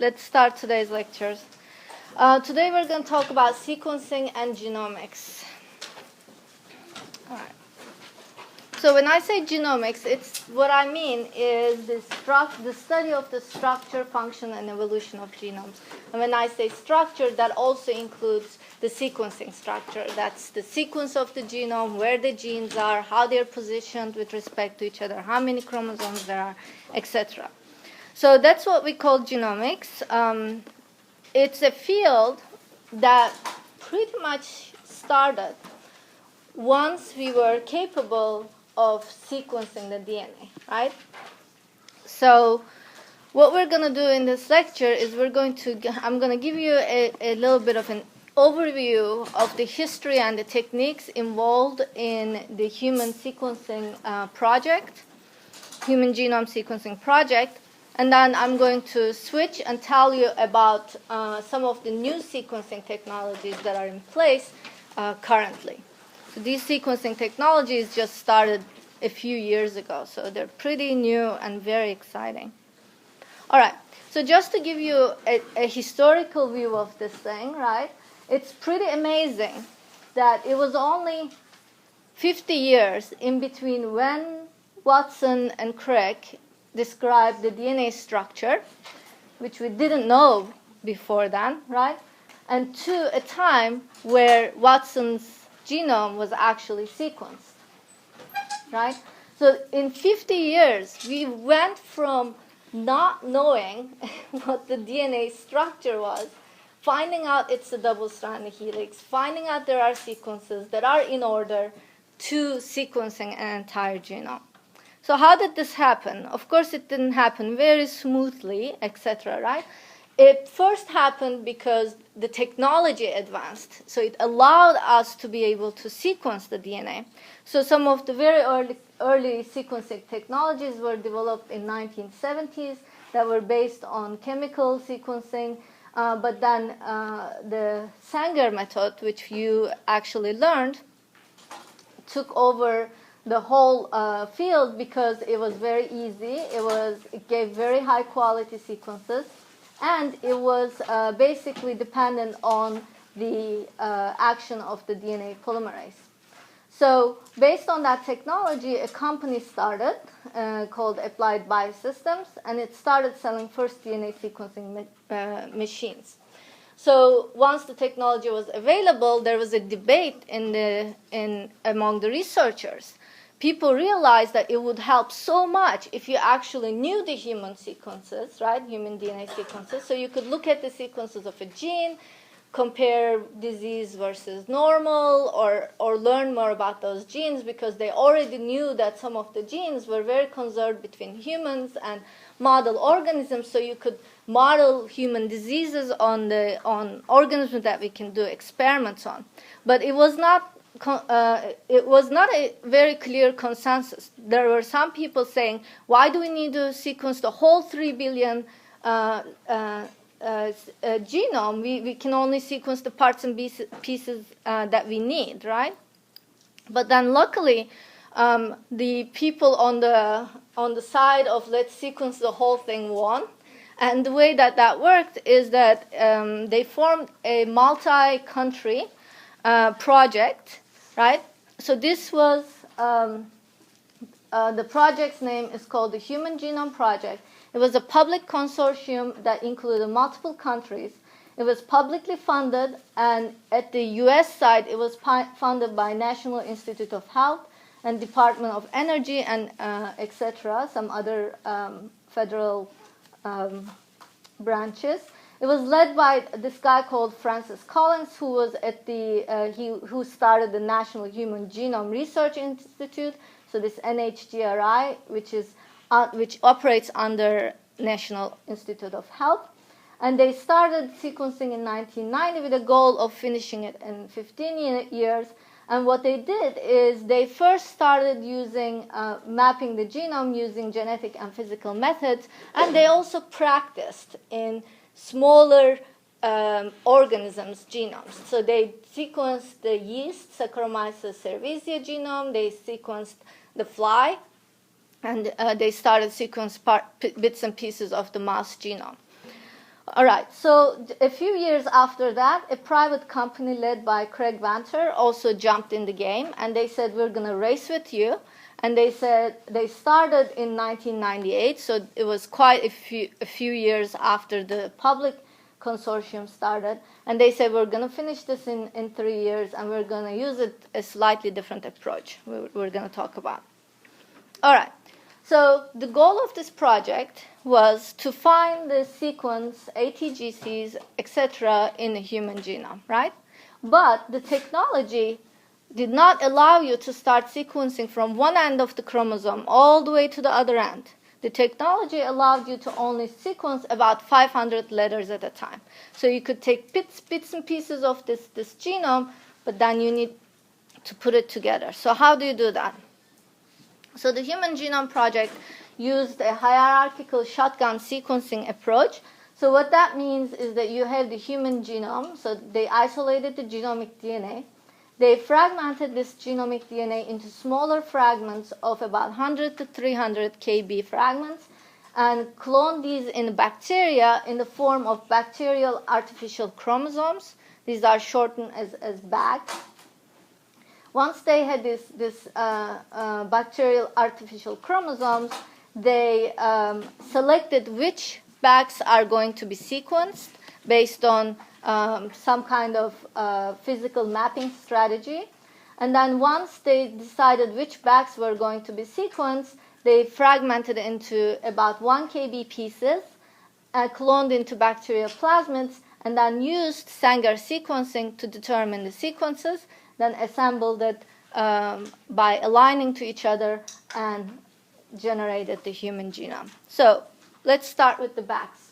Let's start today's lectures. Today we're going to talk about sequencing and genomics. All right. So when I say genomics, what I mean is the study of the structure, function, and evolution of genomes. And when I say structure, that also includes the sequencing structure. That's the sequence of the genome, where the genes are, how they're positioned with respect to each other, how many chromosomes there are, etc. So that's what we call genomics. It's a field that pretty much started once we were capable of sequencing the DNA, right? So what we're going to do in this lecture is I'm going to give you a little bit of an overview of the history and the techniques involved in the human sequencing project, human genome sequencing project. And then I'm going to switch and tell you about some of the new sequencing technologies that are in place currently. So these sequencing technologies just started a few years ago, so they're pretty new and very exciting. All right, so just to give you a historical view of this thing, right, it's pretty amazing that it was only 50 years in between when Watson and Crick described the DNA structure, which we didn't know before then, right? And to a time where Watson's genome was actually sequenced, right? So in 50 years, we went from not knowing what the DNA structure was, finding out it's a double-stranded helix, finding out there are sequences that are in order, to sequencing an entire genome. So how did this happen? Of course, it didn't happen very smoothly, etc., right? It first happened because the technology advanced. So it allowed us to be able to sequence the DNA. So some of the very early sequencing technologies were developed in 1970s that were based on chemical sequencing. But then the Sanger method, which you actually learned, took over the whole field because it was very easy. It gave very high quality sequences, and it was basically dependent on the action of the DNA polymerase. So based on that technology, a company started called Applied Biosystems, and it started selling first DNA sequencing machines. So once the technology was available, there was a debate among the researchers. People realized that it would help so much if you actually knew the human sequences, right? Human DNA sequences. So you could look at the sequences of a gene, compare disease versus normal, or learn more about those genes, because they already knew that some of the genes were very conserved between humans and model organisms. So you could model human diseases on organisms that we can do experiments on. But it was not a very clear consensus. There were some people saying, why do we need to sequence the whole 3 billion genome? We can only sequence the parts and pieces that we need, right? But then luckily, the people on the side of let's sequence the whole thing won. And the way that worked is that they formed a multi-country project, right? So this was, the project's name is called the Human Genome Project. It was a public consortium that included multiple countries. It was publicly funded, and at the U.S. side, it was funded by National Institute of Health and Department of Energy and etc., some other federal branches. It was led by this guy called Francis Collins, who was who started the National Human Genome Research Institute. So this NHGRI, which operates under National Institute of Health, and they started sequencing in 1990 with a goal of finishing it in 15 years. And what they did is they first started using mapping the genome using genetic and physical methods, and they also practiced in smaller organisms' genomes. So they sequenced the yeast, Saccharomyces cerevisiae genome, they sequenced the fly, and they started sequencing bits and pieces of the mouse genome. All right, so a few years after that, a private company led by Craig Venter also jumped in the game, and they said, we're going to race with you. And they said they started in 1998, so it was quite a few years after the public consortium started. And they said, we're going to finish this in 3 years, and we're going to use a slightly different approach we're going to talk about. All right. So the goal of this project was to find the sequence, ATGCs, etc., in the human genome, right? But the technology did not allow you to start sequencing from one end of the chromosome all the way to the other end. The technology allowed you to only sequence about 500 letters at a time. So you could take bits and pieces of this genome, but then you need to put it together. So how do you do that? So the Human Genome Project used a hierarchical shotgun sequencing approach. So what that means is that you have the human genome. So they isolated the genomic DNA. They fragmented this genomic DNA into smaller fragments of about 100 to 300 kb fragments and cloned these in bacteria in the form of bacterial artificial chromosomes. These are shortened as bags. Once they had this bacterial artificial chromosomes, they selected which bags are going to be sequenced based on some kind of physical mapping strategy. And then once they decided which bags were going to be sequenced, they fragmented into about 1 kb pieces, cloned into bacterial plasmids, and then used Sanger sequencing to determine the sequences, then assembled it by aligning to each other and generated the human genome. So let's start with the bags.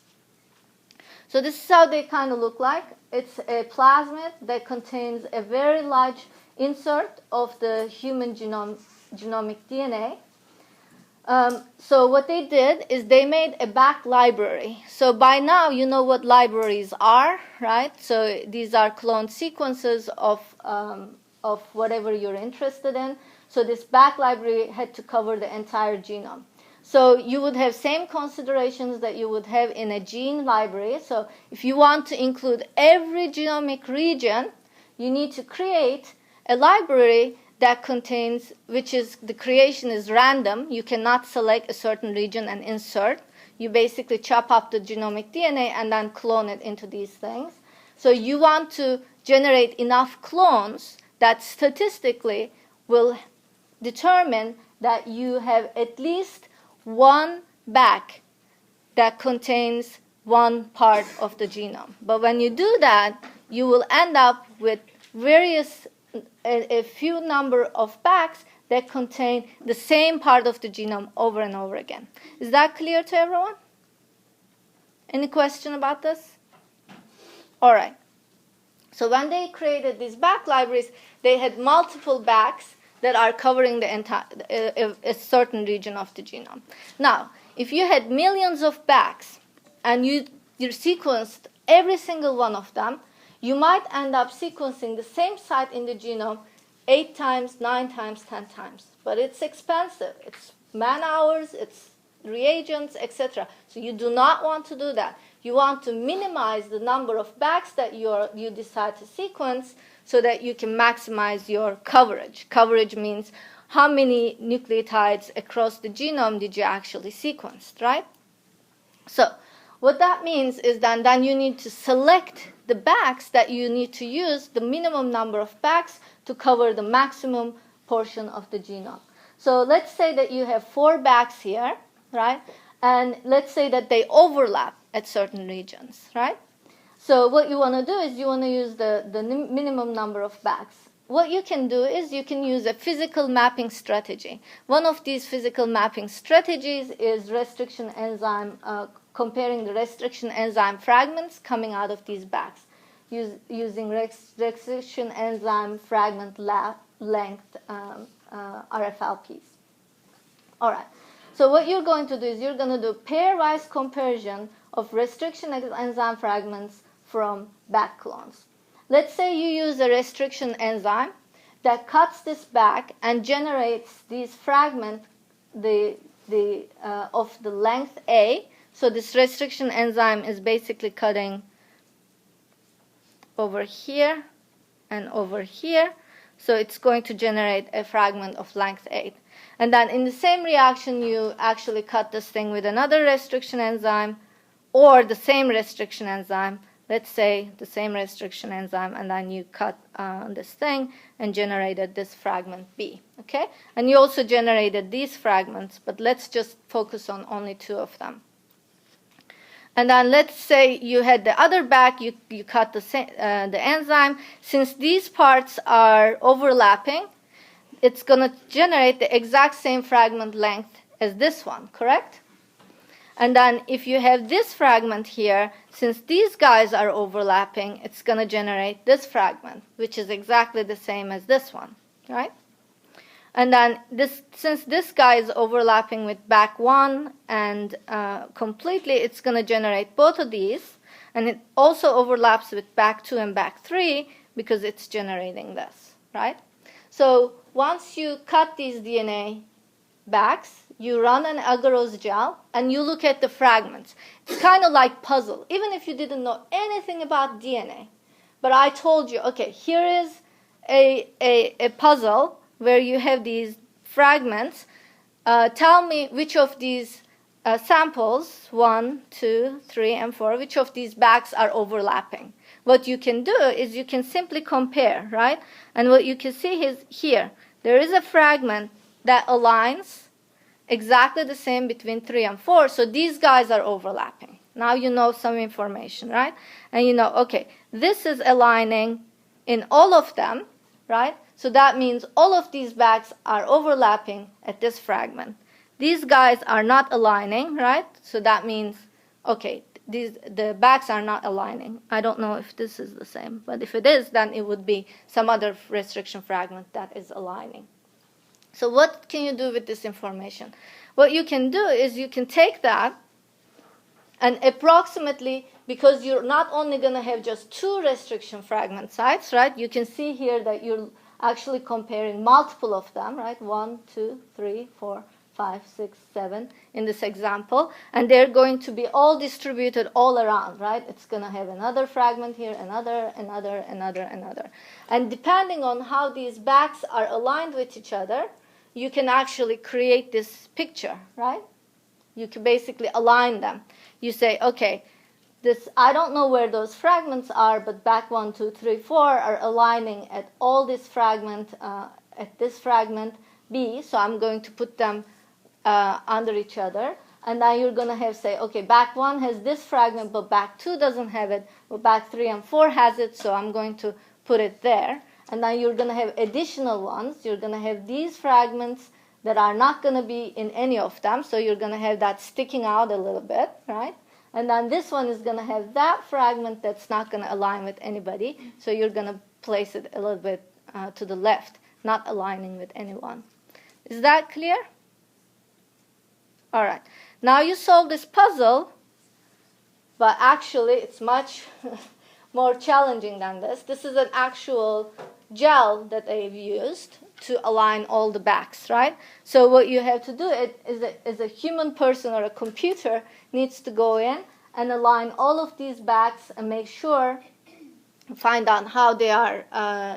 So this is how they kind of look like. It's a plasmid that contains a very large insert of the human genomic DNA. So what they did is they made a back library. So by now you know what libraries are, right? So these are cloned sequences of whatever you're interested in. So this back library had to cover the entire genome. So you would have same considerations that you would have in a gene library. So if you want to include every genomic region, you need to create a library that contains, which is, the creation is random. You cannot select a certain region and insert. You basically chop up the genomic DNA and then clone it into these things. So you want to generate enough clones that statistically will determine that you have at least one bag that contains one part of the genome. But when you do that, you will end up with a few number of bags that contain the same part of the genome over and over again. Is that clear to everyone? Any question about this? All right. So when they created these back libraries, they had multiple bags that are covering the entire a certain region of the genome. Now, if you had millions of bags and you sequenced every single one of them, you might end up sequencing the same site in the genome 8 times, 9 times, 10 times. But it's expensive. It's man hours, it's reagents, etc. So you do not want to do that. You want to minimize the number of bags that you decide to sequence so that you can maximize your coverage. Coverage means how many nucleotides across the genome did you actually sequence, right? So what that means is that then you need to select the bags that you need to use, the minimum number of bags to cover the maximum portion of the genome. So let's say that you have 4 bags here, right? And let's say that they overlap at certain regions, right? So what you want to do is you want to use the minimum number of bags. What you can do is you can use a physical mapping strategy. One of these physical mapping strategies is restriction enzyme, comparing the restriction enzyme fragments coming out of these bags using restriction enzyme fragment length RFLPs. All right. So what you're going to do is you're going to do pairwise comparison of restriction enzyme fragments from back clones. Let's say you use a restriction enzyme that cuts this back and generates these fragments of the length A. So this restriction enzyme is basically cutting over here and over here. So it's going to generate a fragment of length 8. And then in the same reaction, you actually cut this thing with another restriction enzyme or the same restriction enzyme. Let's say the same restriction enzyme, and then you cut this thing and generated this fragment B. Okay? And you also generated these fragments, but let's just focus on only 2 of them. And then let's say you had the other back, you cut the enzyme. Since these parts are overlapping, it's going to generate the exact same fragment length as this one, correct? And then if you have this fragment here, since these guys are overlapping, it's going to generate this fragment, which is exactly the same as this one, right? And then since this guy is overlapping with back 1 and completely, it's going to generate both of these. And it also overlaps with back 2 and back 3 because it's generating this, right? So once you cut these DNA backs, you run an agarose gel and you look at the fragments. It's kind of like puzzle, even if you didn't know anything about DNA. But I told you, okay, here is a puzzle where you have these fragments. Tell me which of these samples, 1, 2, 3, and 4, which of these backs are overlapping. What you can do is you can simply compare, right? And what you can see is here, there is a fragment that aligns exactly the same between 3 and 4, so these guys are overlapping. Now you know some information, right? And you know, okay, this is aligning in all of them, right? So that means all of these backs are overlapping at this fragment. These guys are not aligning, right? So that means, okay, the backs are not aligning. I don't know if this is the same, but if it is, then it would be some other restriction fragment that is aligning. So what can you do with this information? What you can do is you can take that and approximately, because you're not only going to have just 2 restriction fragment sites, right? You can see here that you're actually comparing multiple of them, right? 1, 2, 3, 4, 5, 6, 7 in this example. And they're going to be all distributed all around, right? It's going to have another fragment here, another. And depending on how these backs are aligned with each other, you can actually create this picture, right? You can basically align them. You say, okay, I don't know where those fragments are, but back 1, 2, 3, 4 are aligning at all this fragment, at this fragment B, so I'm going to put them under each other. And now you're going to have, say, okay, back 1 has this fragment, but back 2 doesn't have it, but back 3 and 4 has it, so I'm going to put it there. And now you're going to have additional ones. You're going to have these fragments that are not going to be in any of them, so you're going to have that sticking out a little bit, right? And then this one is going to have that fragment that's not going to align with anybody, so you're going to place it a little bit to the left, not aligning with anyone. Is that clear? All right. Now you solve this puzzle, but actually it's much more challenging than this. This is an actual gel that they've used to align all the backs, right? So what you have to do is a human person or a computer needs to go in and align all of these backs and make sure, find out how they are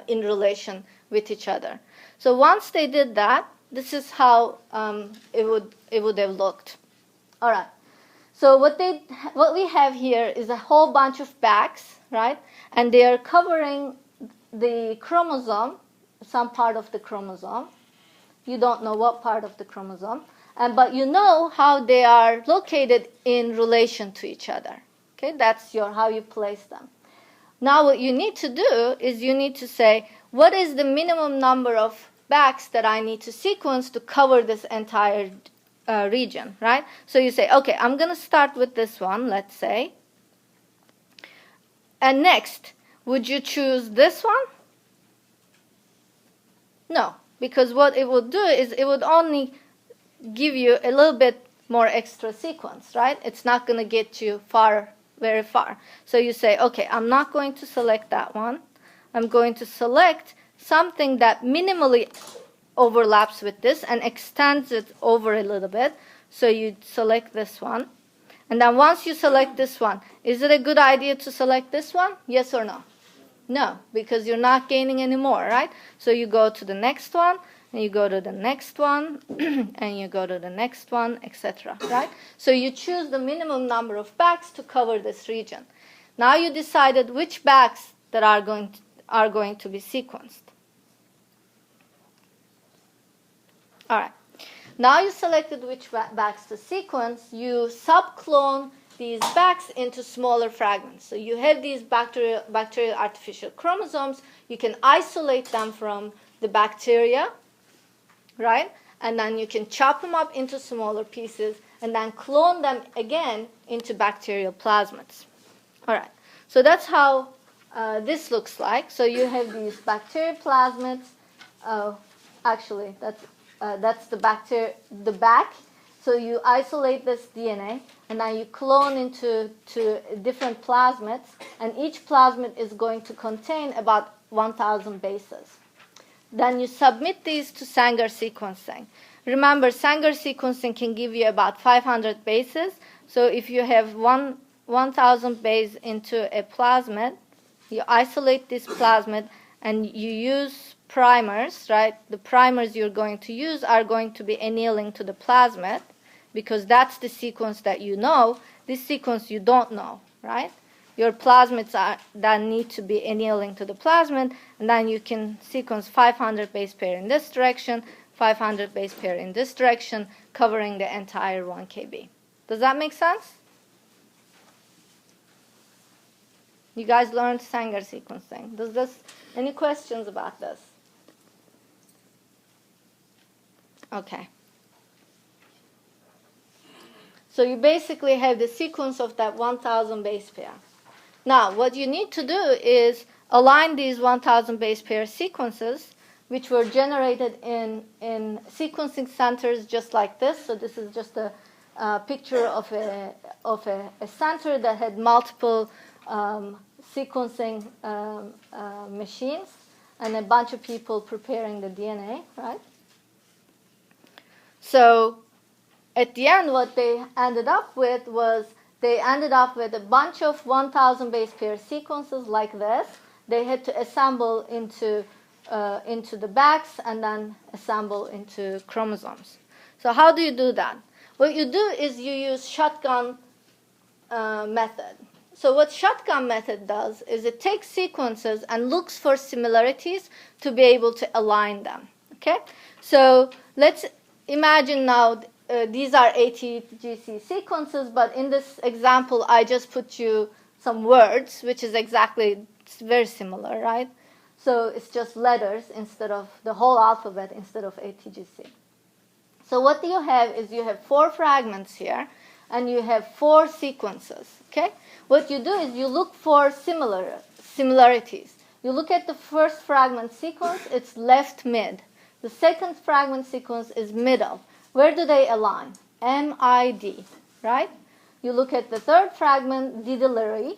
in relation with each other. So once they did that, this is how it would have looked. All right. So what we have here is a whole bunch of backs, right? And they are covering the chromosome, some part of the chromosome. You don't know what part of the chromosome, but you know how they are located in relation to each other. Okay, that's how you place them. Now what you need to do is you need to say, what is the minimum number of backs that I need to sequence to cover this entire region, right? So you say, okay, I'm going to start with this one, let's say. And next, would you choose this one? No, because what it would do is it would only give you a little bit more extra sequence, right? It's not going to get you very far. So you say, okay, I'm not going to select that one. I'm going to select something that minimally overlaps with this and extends it over a little bit. So you select this one. And then once you select this one, is it a good idea to select this one? Yes or no? No, because you're not gaining any more, right? So you go to the next one, and you go to the next one, and you go to the next one, etc., right? So you choose the minimum number of backs to cover this region. Now you decided which backs that are going to be sequenced. All right. Now you selected which backs to sequence, you subclone these backs into smaller fragments. So you have these bacterial artificial chromosomes. You can isolate them from the bacteria, right? And then you can chop them up into smaller pieces and then clone them again into bacterial plasmids. All right. So that's how this looks like. So you have these bacterial plasmids. Actually, that's the back. So you isolate this DNA, and then you clone into different plasmids, and each plasmid is going to contain about 1,000 bases. Then you submit these to Sanger sequencing. Remember, Sanger sequencing can give you about 500 bases. So if you have 1,000 base into a plasmid, you isolate this plasmid, and you use primers, right? The primers you're going to use are going to be annealing to the plasmid, because that's the sequence that you know. This sequence you don't know, right? Your plasmids that need to be annealing to the plasmid, and then you can sequence 500 base pair in this direction, 500 base pair in this direction, covering the entire 1 kb. Does that make sense? You guys learned Sanger sequencing. Any questions about this? Okay. So you basically have the sequence of that 1,000 base pair. Now, what you need to do is align these 1,000 base pair sequences, which were generated in sequencing centers just like this. So this is just a picture of a center that had multiple sequencing machines and a bunch of people preparing the DNA, right? So at the end, what they ended up with was a bunch of 1,000 base pair sequences like this. They had to assemble into the backs and then assemble into chromosomes. So how do you do that? What you do is you use shotgun method. So what shotgun method does is it takes sequences and looks for similarities to be able to align them. Okay? So let's imagine now these are ATGC sequences, but in this example I just put you some words, which is it's very similar, right? So it's just letters instead of the whole alphabet instead of ATGC. So what you have is you have 4 fragments here, and you have 4 sequences. Okay? What you do is you look for similarities. You look at the first fragment sequence, it's left mid. The second fragment sequence is middle. Where do they align? MID, right? You look at the third fragment, didillery,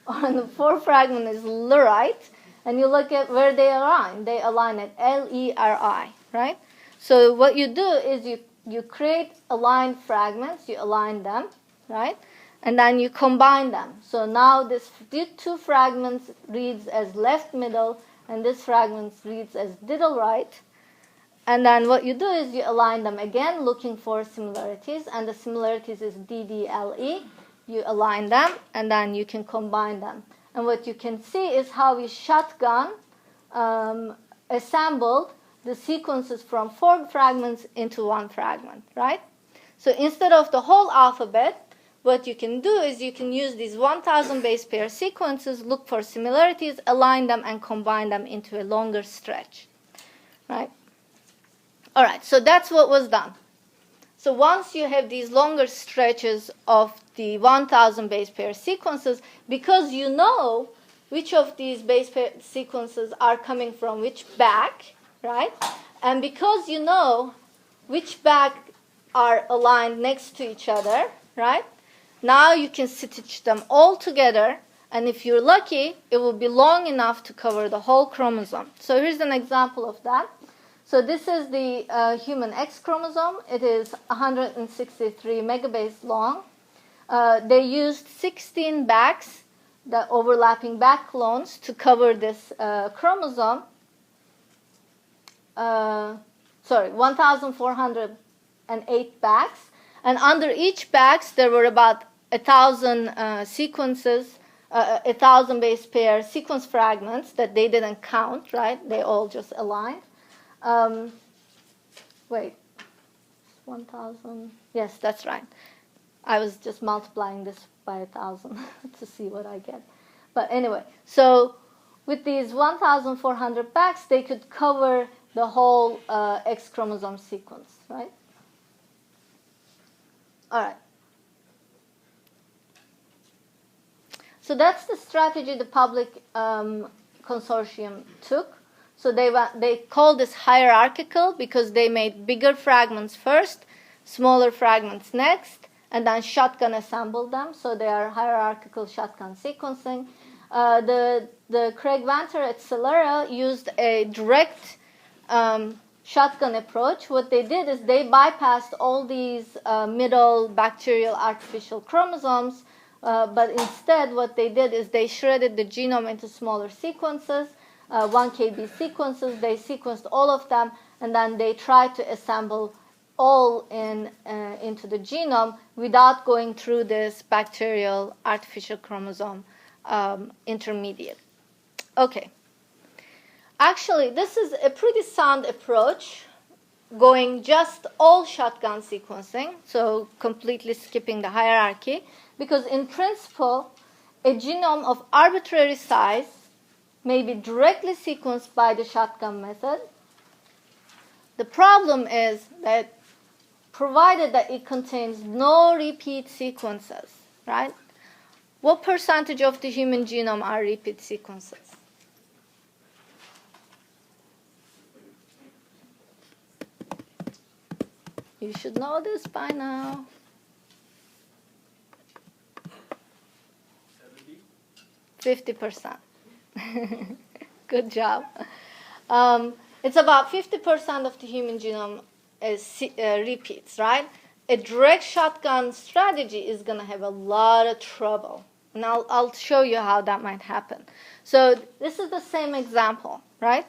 and the fourth fragment is lurite, and you look at where they align. They align at LERI, right? So what you do is you create aligned fragments, you align them, right? And then you combine them. So now these 2 fragments reads as left middle, and this fragment reads as diddle right. And then what you do is you align them again, looking for similarities, and the similarities is DDLE. You align them, and then you can combine them. And what you can see is how we shotgun assembled the sequences from 4 fragments into 1 fragment, right? So instead of the whole alphabet, what you can do is you can use these 1,000 base pair sequences, look for similarities, align them, and combine them into a longer stretch, right? All right, so that's what was done. So once you have these longer stretches of the 1,000 base pair sequences, because you know which of these base pair sequences are coming from which back, right? And because you know which back are aligned next to each other, right? Now you can stitch them all together, and if you're lucky, it will be long enough to cover the whole chromosome. So here's an example of that. So this is the human X chromosome. It is 163 megabase long. They used 16 backs, the overlapping back clones, to cover this chromosome. 1,408 backs. And under each backs, there were about 1,000 sequences, 1,000 base pair sequence fragments that they didn't count, right? They all just aligned. Wait, 1,000? Yes, that's right. I was just multiplying this by 1,000 to see what I get. But anyway, so with these 1,400 backs, they could cover the whole X chromosome sequence, right? All right. So that's the strategy the public consortium took. So they called this hierarchical because they made bigger fragments first, smaller fragments next, and then shotgun assembled them. So they are hierarchical shotgun sequencing. The Craig Venter at Celera used a direct shotgun approach. What they did is they bypassed all these middle bacterial artificial chromosomes, but instead what they did is they shredded the genome into smaller sequences, 1 kb sequences. They sequenced all of them, and then they tried to assemble all into the genome without going through this bacterial artificial chromosome intermediate. Okay. Actually, this is a pretty sound approach, going just all shotgun sequencing, so completely skipping the hierarchy, because in principle, a genome of arbitrary size may be directly sequenced by the shotgun method. The problem is that provided that it contains no repeat sequences, right? What percentage of the human genome are repeat sequences? You should know this by now. 50%. Good job. It's about 50% of the human genome is repeats, right? A direct shotgun strategy is going to have a lot of trouble. And I'll show you how that might happen. So this is the same example, right?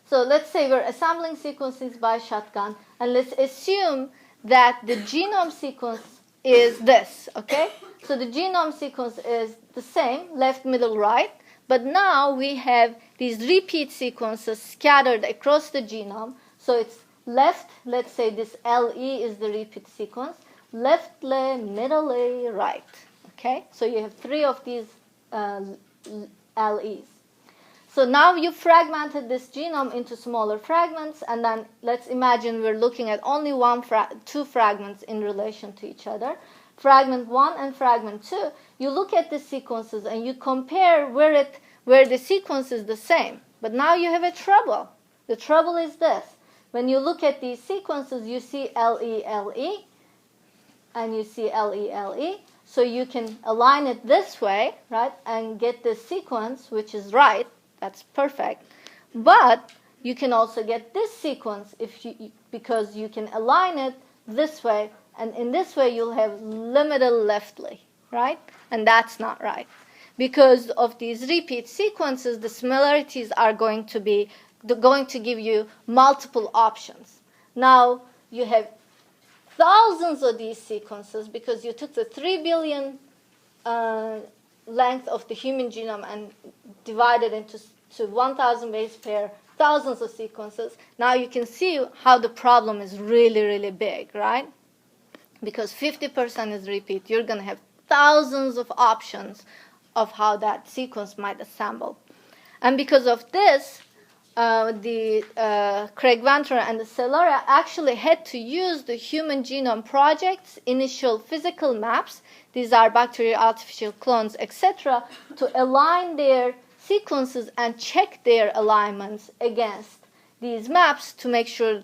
So let's say we're assembling sequences by shotgun, and let's assume that the genome sequence is this, okay? So the genome sequence is the same, left, middle, right, but now we have these repeat sequences scattered across the genome. So it's left, let's say this LE is the repeat sequence, left Le, middle A, right, okay? So you have 3 of these LEs. So now you fragmented this genome into smaller fragments, and then let's imagine we're looking at only 2 fragments in relation to each other. Fragment 1 and fragment 2, you look at the sequences and you compare where the sequence is the same. But now you have a trouble. The trouble is this. When you look at these sequences, you see LE, LE, and you see LE, LE. So you can align it this way, right, and get this sequence, which is right. That's perfect. But you can also get this sequence because you can align it this way, and in this way you'll have limited leftly, right? And that's not right. Because of these repeat sequences, the similarities are going to give you multiple options. Now you have thousands of these sequences because you took the 3 billion length of the human genome and divided into 1,000 base pair, thousands of sequences. Now you can see how the problem is really, really big, right? Because 50% is repeat. You're going to have thousands of options of how that sequence might assemble. And because of this, Craig Venter and the Celera actually had to use the Human Genome Project's initial physical maps, these are bacterial artificial clones, etc., to align their sequences and check their alignments against these maps to make sure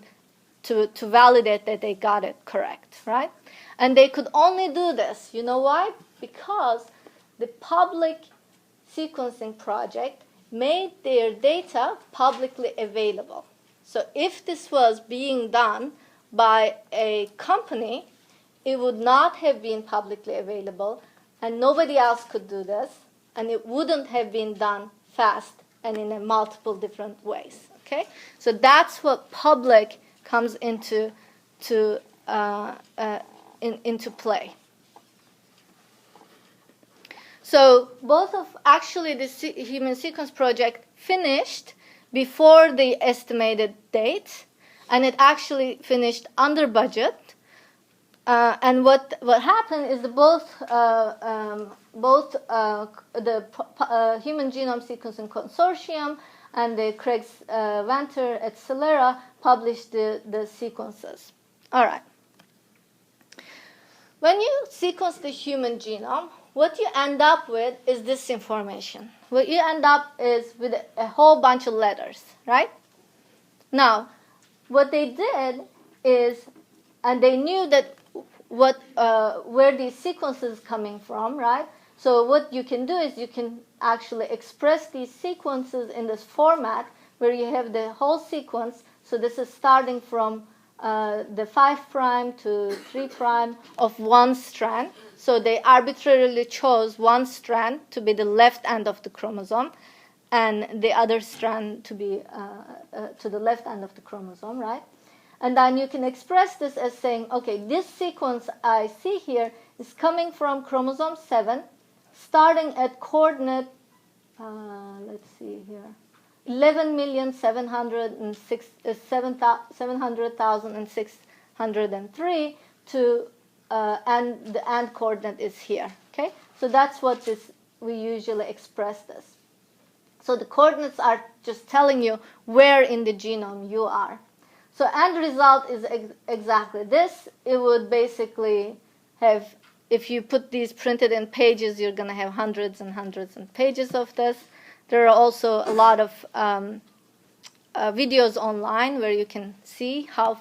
to validate that they got it correct, right? And they could only do this. You know why? Because the public sequencing project made their data publicly available. So if this was being done by a company, it would not have been publicly available, and nobody else could do this, and it wouldn't have been done fast and in a multiple different ways. Okay, so that's what public comes into play. So both of actually the Human Sequence Project finished before the estimated date, and it actually finished under budget. And what happened is that both the Human Genome Sequencing Consortium and the Craig Venter at Celera published the sequences. All right. When you sequence the human genome, what you end up with is this information. What you end up is with a whole bunch of letters, right? Now, what they did is, and they knew that where these sequences coming from, right? So what you can do is you can actually express these sequences in this format where you have the whole sequence. So this is starting from the 5' to 3' of one strand. So they arbitrarily chose one strand to be the left end of the chromosome and the other strand to be to the left end of the chromosome, right? And then you can express this as saying, okay, this sequence I see here is coming from chromosome 7, starting at coordinate, let's see here, 11,700,603 to, and the end coordinate is here. Okay, so that's what we usually express this. So the coordinates are just telling you where in the genome you are. So end result is exactly this. It would basically have, if you put these printed in pages, you're going to have hundreds and hundreds of pages of this. There are also a lot of videos online where you can see how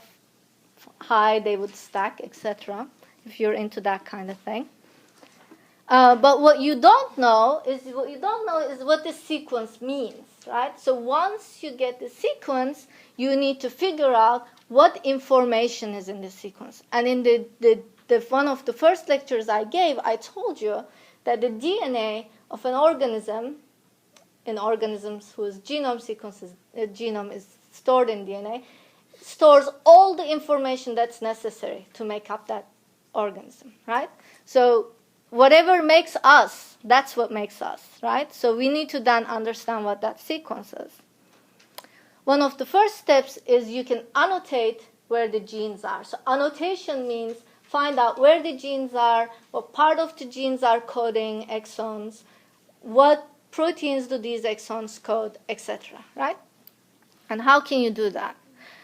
high they would stack, etc., if you're into that kind of thing. But what you don't know is what the sequence means, right? So once you get the sequence, you need to figure out what information is in the sequence. And in the one of the first lectures I gave, I told you that the DNA of an organism, in organisms whose genome is stored in DNA, stores all the information that's necessary to make up that organism, right? So whatever makes us, that's what makes us, right? So we need to then understand what that sequence is. One of the first steps is you can annotate where the genes are. So annotation means find out where the genes are, what part of the genes are coding exons, what proteins do these exons code, etc., right? And how can you do that?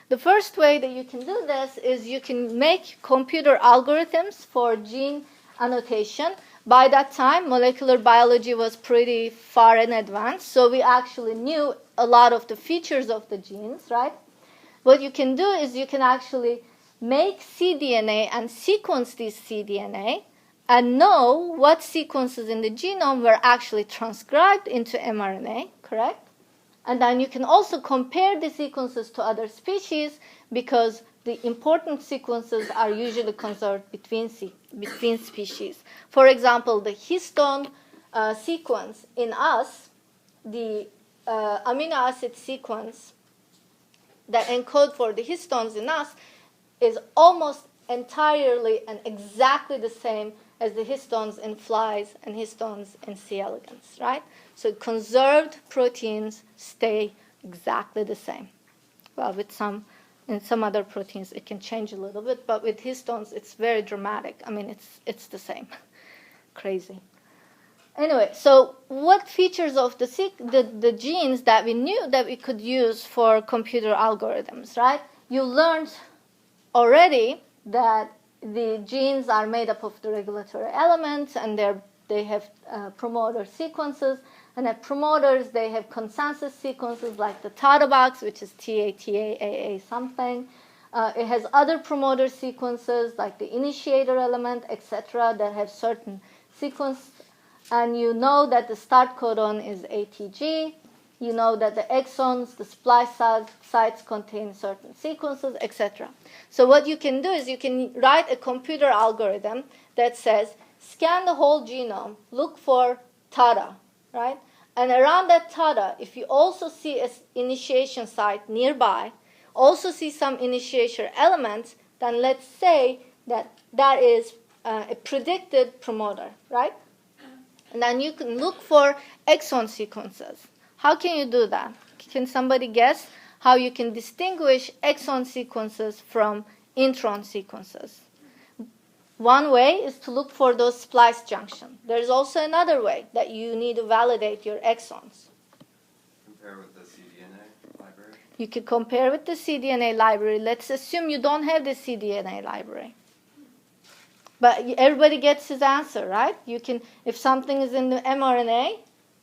The first way that you can do this is you can make computer algorithms for gene annotation. By that time, molecular biology was pretty far in advance, so we actually knew a lot of the features of the genes, right? What you can do is you can actually make cDNA and sequence this cDNA and know what sequences in the genome were actually transcribed into mRNA, correct? And then you can also compare the sequences to other species because the important sequences are usually conserved between species. For example, the histone sequence in us, the amino acid sequence that encodes for the histones in us is almost entirely and exactly the same as the histones in flies and histones in C. elegans, right? So conserved proteins stay exactly the same. Well, in some other proteins it can change a little bit, but with histones it's very dramatic. I mean, it's the same. Crazy. Anyway, so what features of the genes that we knew that we could use for computer algorithms, right? You learned already that the genes are made up of the regulatory elements, and they have promoter sequences. And at promoters, they have consensus sequences like the TATA box, which is TATAAA something. It has other promoter sequences like the initiator element, etc., that have certain sequence. And you know that the start codon is ATG. You know that the exons, the splice sites contain certain sequences, etc. So what you can do is you can write a computer algorithm that says, scan the whole genome, look for TADA, right? And around that TADA, if you also see an initiation site nearby, also see some initiation elements, then let's say that that is a predicted promoter, right? And then you can look for exon sequences. How can you do that? Can somebody guess how you can distinguish exon sequences from intron sequences? One way is to look for those splice junctions. There's also another way that you need to validate your exons. Compare with the cDNA library? You could compare with the cDNA library. Let's assume you don't have the cDNA library. But everybody gets his answer, right? You can, if something is in the mRNA,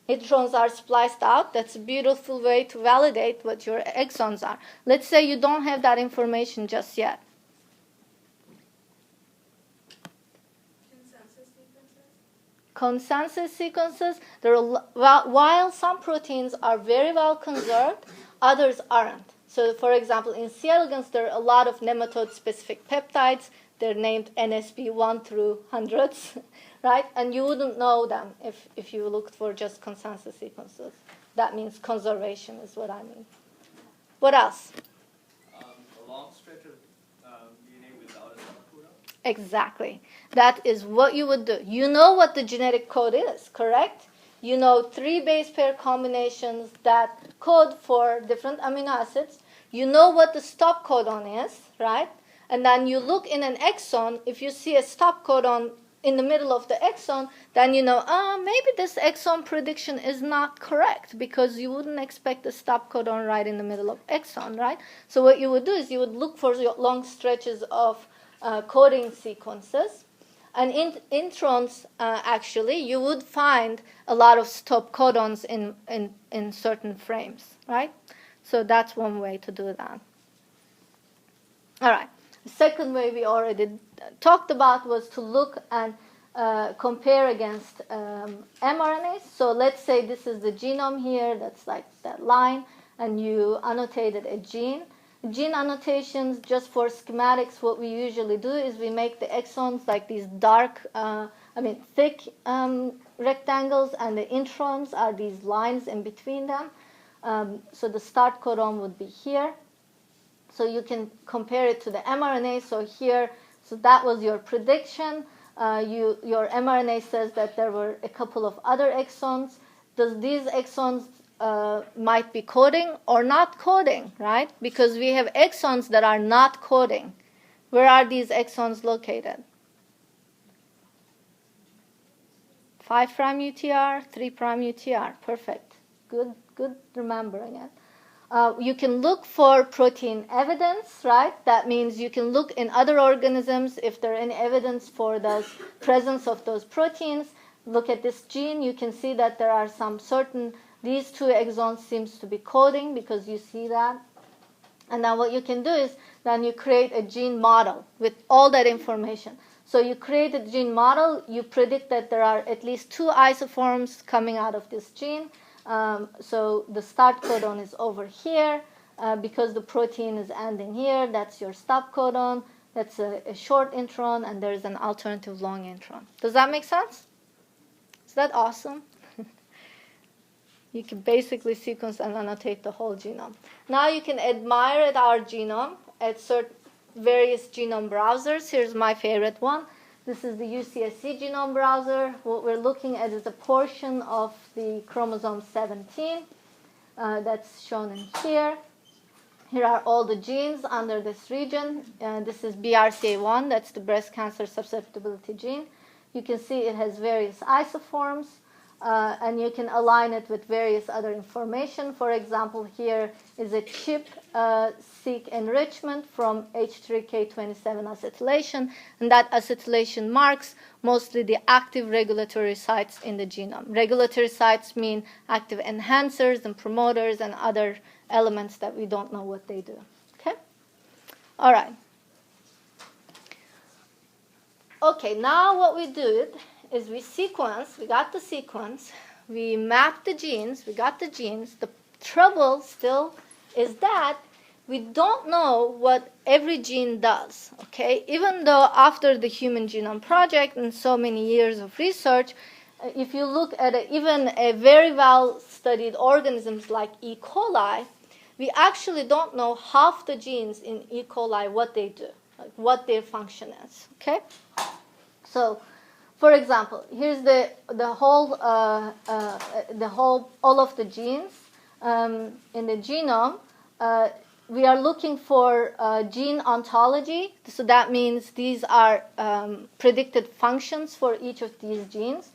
introns are spliced out. That's a beautiful way to validate what your exons are. Let's say you don't have that information just yet. Consensus sequences, while some proteins are very well conserved, others aren't. So, for example, in C. elegans, there are a lot of nematode-specific peptides. They're named NSP 1 through hundreds, right? And you wouldn't know them if you looked for just consensus sequences. That means conservation is what I mean. What else? A long stretch of DNA without a subcodon? Exactly. That is what you would do. You know what the genetic code is, correct? You know 3 base pair combinations that code for different amino acids. You know what the stop codon is, right? And then you look in an exon. If you see a stop codon in the middle of the exon, then you know, maybe this exon prediction is not correct because you wouldn't expect a stop codon right in the middle of exon, right? So what you would do is you would look for long stretches of coding sequences. And in introns, actually, you would find a lot of stop codons in certain frames, right? So that's one way to do that. All right. The second way we already talked about was to look and compare against mRNAs. So let's say this is the genome here, that's like that line, and you annotated a gene. Gene annotations, just for schematics, what we usually do is we make the exons like these dark, thick rectangles, and the introns are these lines in between them. So the start codon would be here. So you can compare it to the mRNA. So here, so that was your prediction. Your mRNA says that there were a couple of other exons. Does these exons might be coding or not coding, right? Because we have exons that are not coding. Where are these exons located? 5' UTR, 3' UTR. Perfect. Good remembering it. You can look for protein evidence, right? That means you can look in other organisms if there are any evidence for the presence of those proteins. Look at this gene. You can see that there are some certain, these 2 exons seems to be coding because you see that. And then what you can do is then you create a gene model with all that information. So you create a gene model. You predict that there are at least 2 isoforms coming out of this gene. So the start codon is over here because the protein is ending here. That's your stop codon. That's a short intron, and there's an alternative long intron. Does that make sense? Is that awesome? You can basically sequence and annotate the whole genome. Now you can admire at our genome at various genome browsers. Here's my favorite one. This is the UCSC genome browser. What we're looking at is a portion of the chromosome 17 that's shown in here. Here are all the genes under this region. This is BRCA1, that's the breast cancer susceptibility gene. You can see it has various isoforms, and you can align it with various other information. For example, here is a ChIP-seq enrichment from H3K27 acetylation, and that acetylation marks mostly the active regulatory sites in the genome. Regulatory sites mean active enhancers and promoters and other elements that we don't know what they do. Okay? All right. Okay, now what we did is we got the sequence, we mapped the genes, we got the genes, the trouble still is that we don't know what every gene does, okay? Even though after the Human Genome Project and so many years of research, if you look at even a very well-studied organisms like E. coli, we actually don't know half the genes in E. coli, what they do, like what their function is, okay? So, for example, here's all of the genes in the genome. We are looking for gene ontology. So that means these are predicted functions for each of these genes.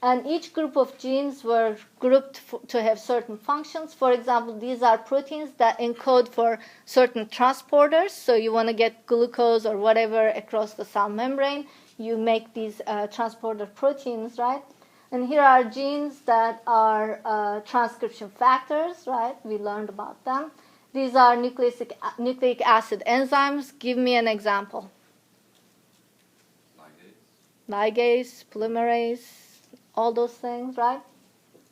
And each group of genes were grouped to have certain functions. For example, these are proteins that encode for certain transporters. So you want to get glucose or whatever across the cell membrane. You make these transporter proteins, right? And here are genes that are transcription factors, right? We learned about them. These are nucleic acid enzymes. Give me an example. Ligase, polymerase, all those things, right?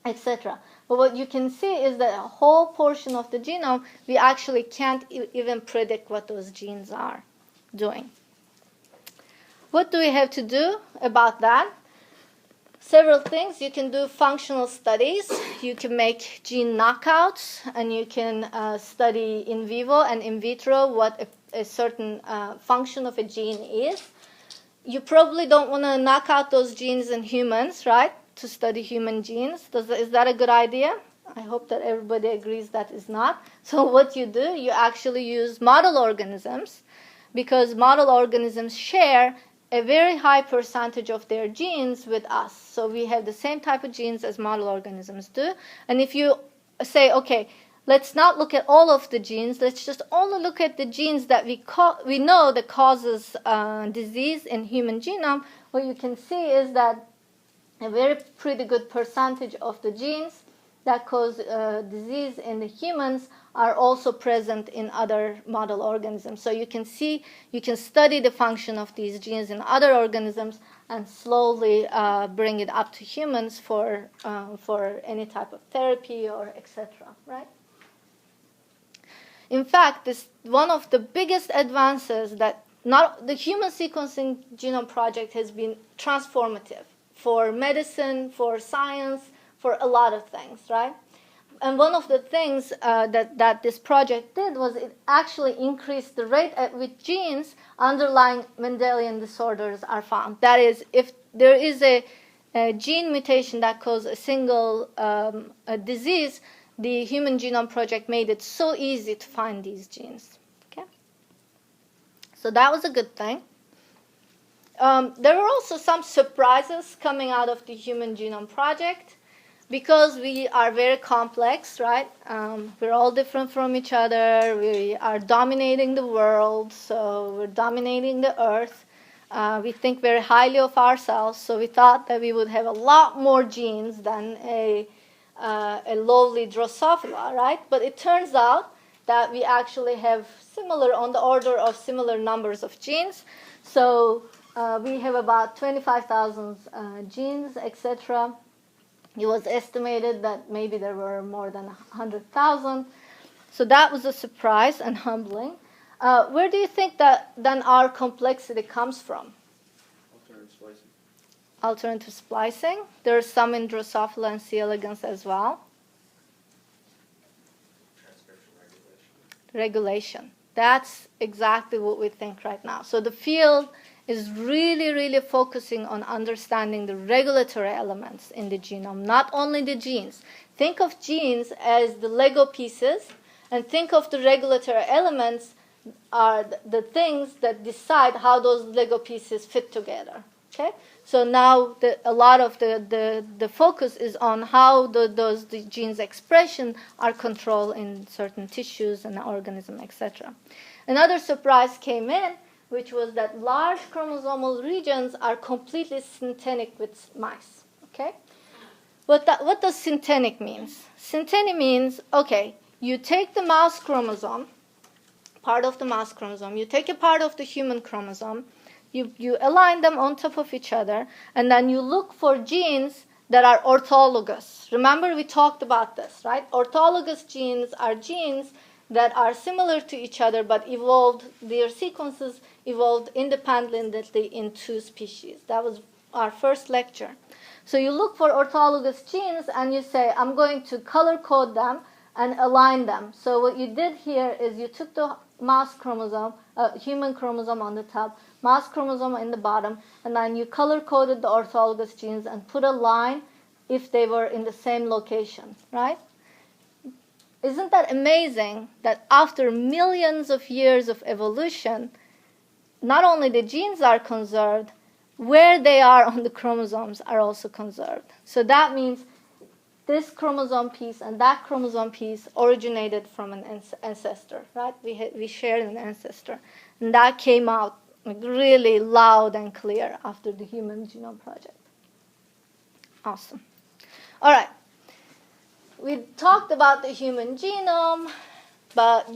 Etc. But what you can see is that a whole portion of the genome, we actually can't even predict what those genes are doing. What do we have to do about that? Several things. You can do functional studies. You can make gene knockouts, and you can study in vivo and in vitro what a certain function of a gene is. You probably don't want to knock out those genes in humans, right, to study human genes. Is that a good idea? I hope that everybody agrees that is not. So what you do, you actually use model organisms, because model organisms share a very high percentage of their genes with us. So we have the same type of genes as model organisms do. And if you say, okay, let's not look at all of the genes, let's just only look at the genes that we know that causes disease in human genome, what you can see is that a very pretty good percentage of the genes that cause disease in the humans are also present in other model organisms. So you can study the function of these genes in other organisms and slowly bring it up to humans for any type of therapy or etc. Right? In fact, this one of the biggest advances that the Human Sequencing Genome Project has been transformative for medicine, for science, for a lot of things, right? And one of the things that this project did was it actually increased the rate at which genes underlying Mendelian disorders are found. That is, if there is a gene mutation that causes a single disease, the Human Genome Project made it so easy to find these genes. Okay? So that was a good thing. There were also some surprises coming out of the Human Genome Project. Because we are very complex, right? We're all different from each other. We are dominating the world, so we're dominating the earth. We think very highly of ourselves, so we thought that we would have a lot more genes than a lowly Drosophila, right? But it turns out that we actually have on the order of similar numbers of genes. So we have about 25,000 genes, etc. It was estimated that maybe there were more than 100,000. So that was a surprise and humbling. Where do you think that then our complexity comes from? Alternative splicing. Alternative splicing. There are some in Drosophila and C. elegans as well. Transcription Regulation. That's exactly what we think right now. So the field is really, really focusing on understanding the regulatory elements in the genome, not only the genes. Think of genes as the Lego pieces, and think of the regulatory elements are the things that decide how those Lego pieces fit together. Okay? So now a lot of the focus is on how the genes' expression are controlled in certain tissues and organism, etc. Another surprise came in, which was that large chromosomal regions are completely synthetic with mice. Okay? What does synthetic means? Synthetic means, okay, you take the mouse chromosome, part of the mouse chromosome, you take a part of the human chromosome, you align them on top of each other, and then you look for genes that are orthologous. Remember, we talked about this, right? Orthologous genes are genes that are similar to each other but their sequences evolved independently in two species. That was our first lecture. So you look for orthologous genes and you say, I'm going to color code them and align them. So what you did here is you took the mouse chromosome, human chromosome on the top, mouse chromosome in the bottom, and then you color coded the orthologous genes and put a line if they were in the same location, right? Isn't that amazing that after millions of years of evolution, not only the genes are conserved, where they are on the chromosomes are also conserved. So that means this chromosome piece and that chromosome piece originated from an ancestor, right? We shared an ancestor. And that came out really loud and clear after the Human Genome Project. Awesome. All right. We talked about the human genome, but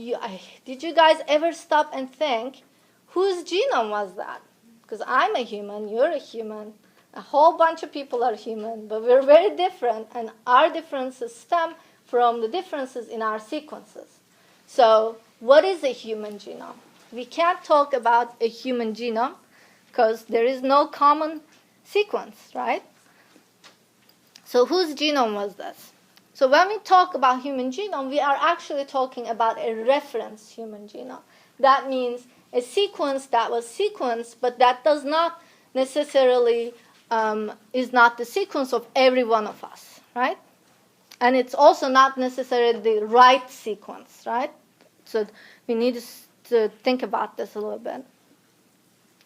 did you guys ever stop and think, whose genome was that? Because I'm a human, you're a human, a whole bunch of people are human, but we're very different, and our differences stem from the differences in our sequences. So what is a human genome? We can't talk about a human genome because there is no common sequence, right? So whose genome was this? So when we talk about human genome, we are actually talking about a reference human genome. That means a sequence that was sequenced, but that does not necessarily is not the sequence of every one of us, right? And it's also not necessarily the right sequence, right? So we need to think about this a little bit.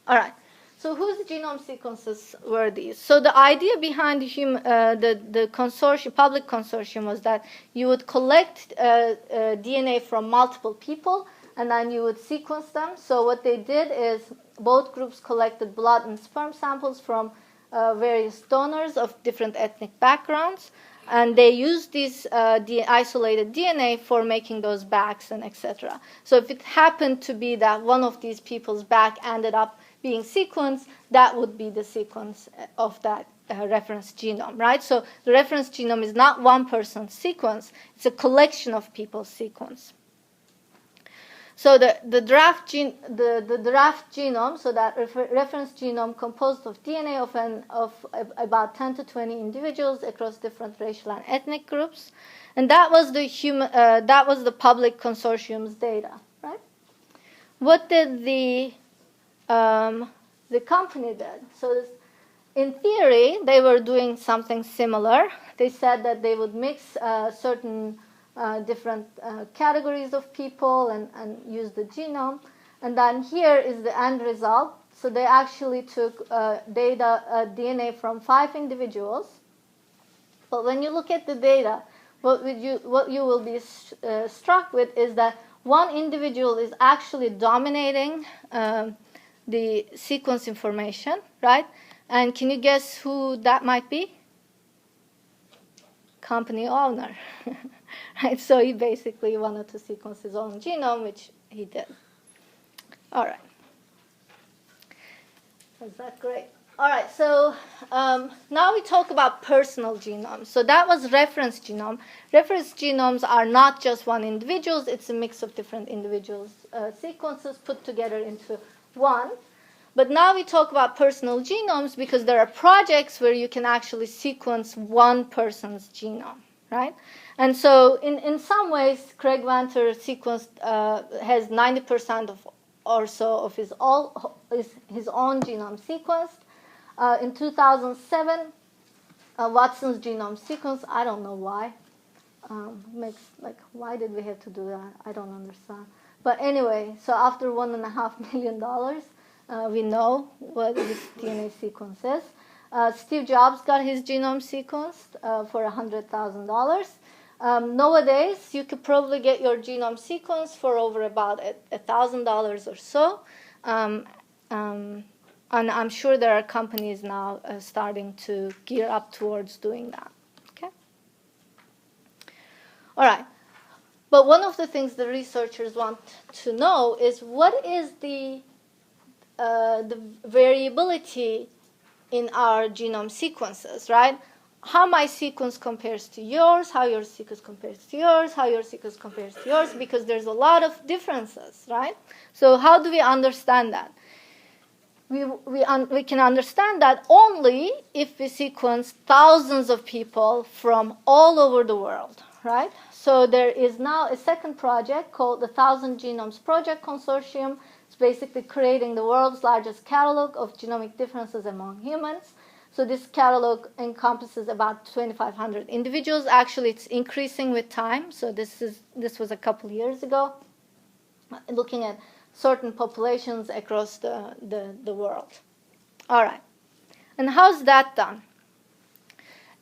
All right. So whose genome sequences were these? So the idea behind the consortium, public consortium, was that you would collect DNA from multiple people, and then you would sequence them. So what they did is both groups collected blood and sperm samples from various donors of different ethnic backgrounds, and they used these isolated DNA for making those backs and etc. So if it happened to be that one of these people's back ended up being sequenced, that would be the sequence of that reference genome, right? So the reference genome is not one person's sequence, it's a collection of people's sequence. So the draft genome, so that reference genome composed of DNA of about 10 to 20 individuals across different racial and ethnic groups, and that was the public consortium's data, right? What did the company did? So in theory, they were doing something similar. They said that they would mix certain different categories of people and use the genome. And then here is the end result. So they actually took DNA from 5 individuals. But when you look at the data, what you will be struck with is that one individual is actually dominating the sequence information, right? And can you guess who that might be? Company owner. Right? So he basically wanted to sequence his own genome, which he did. All right. Was that great? All right, so now we talk about personal genomes. So that was reference genome. Reference genomes are not just one individual's. It's a mix of different individuals' sequences put together into one. But now we talk about personal genomes because there are projects where you can actually sequence one person's genome, right? And so in some ways, Craig Venter has 90% or so of his own genome sequenced. In 2007, Watson's genome sequence, I don't know why. Why did we have to do that? I don't understand. But anyway, so after $1.5 million, we know what his DNA sequence is. Steve Jobs got his genome sequenced for $100,000. Nowadays, you could probably get your genome sequenced for over about $1,000 or so. And I'm sure there are companies now starting to gear up towards doing that. Okay. All right. But one of the things the researchers want to know is what is the variability in our genome sequences, right? how my sequence compares to yours, how your sequence compares to yours, how your sequence compares to yours, because there's a lot of differences, right? So how do we understand that? We can understand that only if we sequence thousands of people from all over the world, right? So there is now a second project called the 1,000 Genomes Project Consortium. It's basically creating the world's largest catalog of genomic differences among humans. So this catalog encompasses about 2,500 individuals. Actually, it's increasing with time. So this was a couple years ago, looking at certain populations across the world. All right. And how's that done?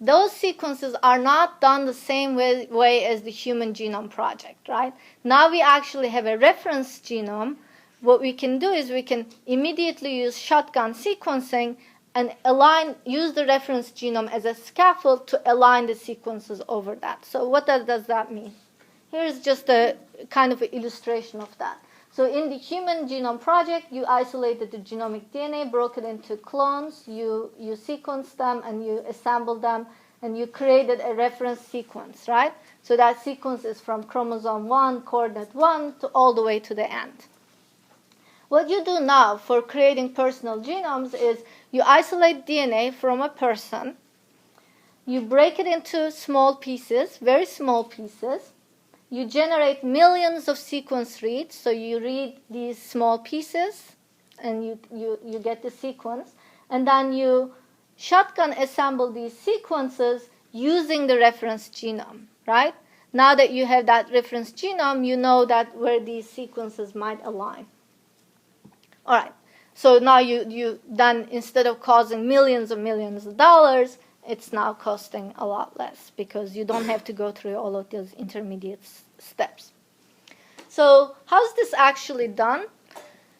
Those sequences are not done the same way as the Human Genome Project, right? Now we actually have a reference genome. What we can do is we can immediately use shotgun sequencing and use the reference genome as a scaffold to align the sequences over that. So what does that mean? Here's just a kind of an illustration of that. So in the Human Genome Project, you isolated the genomic DNA, broke it into clones, you sequenced them, and you assembled them, and you created a reference sequence, right? So that sequence is from chromosome 1, coordinate 1, to all the way to the end. What you do now for creating personal genomes is you isolate DNA from a person, you break it into small pieces, very small pieces. You generate millions of sequence reads, so you read these small pieces, and you get the sequence. And then you shotgun assemble these sequences using the reference genome, right? Now that you have that reference genome, you know that where these sequences might align. All right, so now you then, instead of costing millions of dollars, it's now costing a lot less because you don't have to go through all of those intermediate steps. So how's this actually done?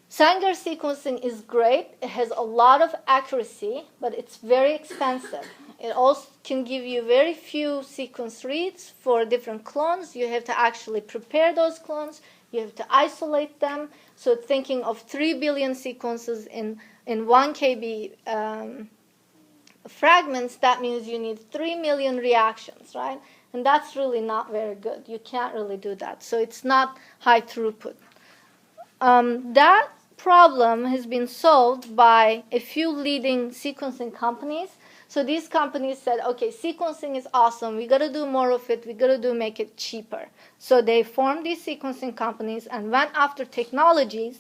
Sanger sequencing is great. It has a lot of accuracy, but it's very expensive. It also can give you very few sequence reads for different clones. You have to actually prepare those clones. You have to isolate them. So thinking of 3 billion sequences in 1 kb fragments, that means you need 3 million reactions, right? And that's really not very good. You can't really do that. So it's not high throughput. That problem has been solved by a few leading sequencing companies. So these companies said, okay, sequencing is awesome. We got to do more of it. We got to make it cheaper. So they formed these sequencing companies and went after technologies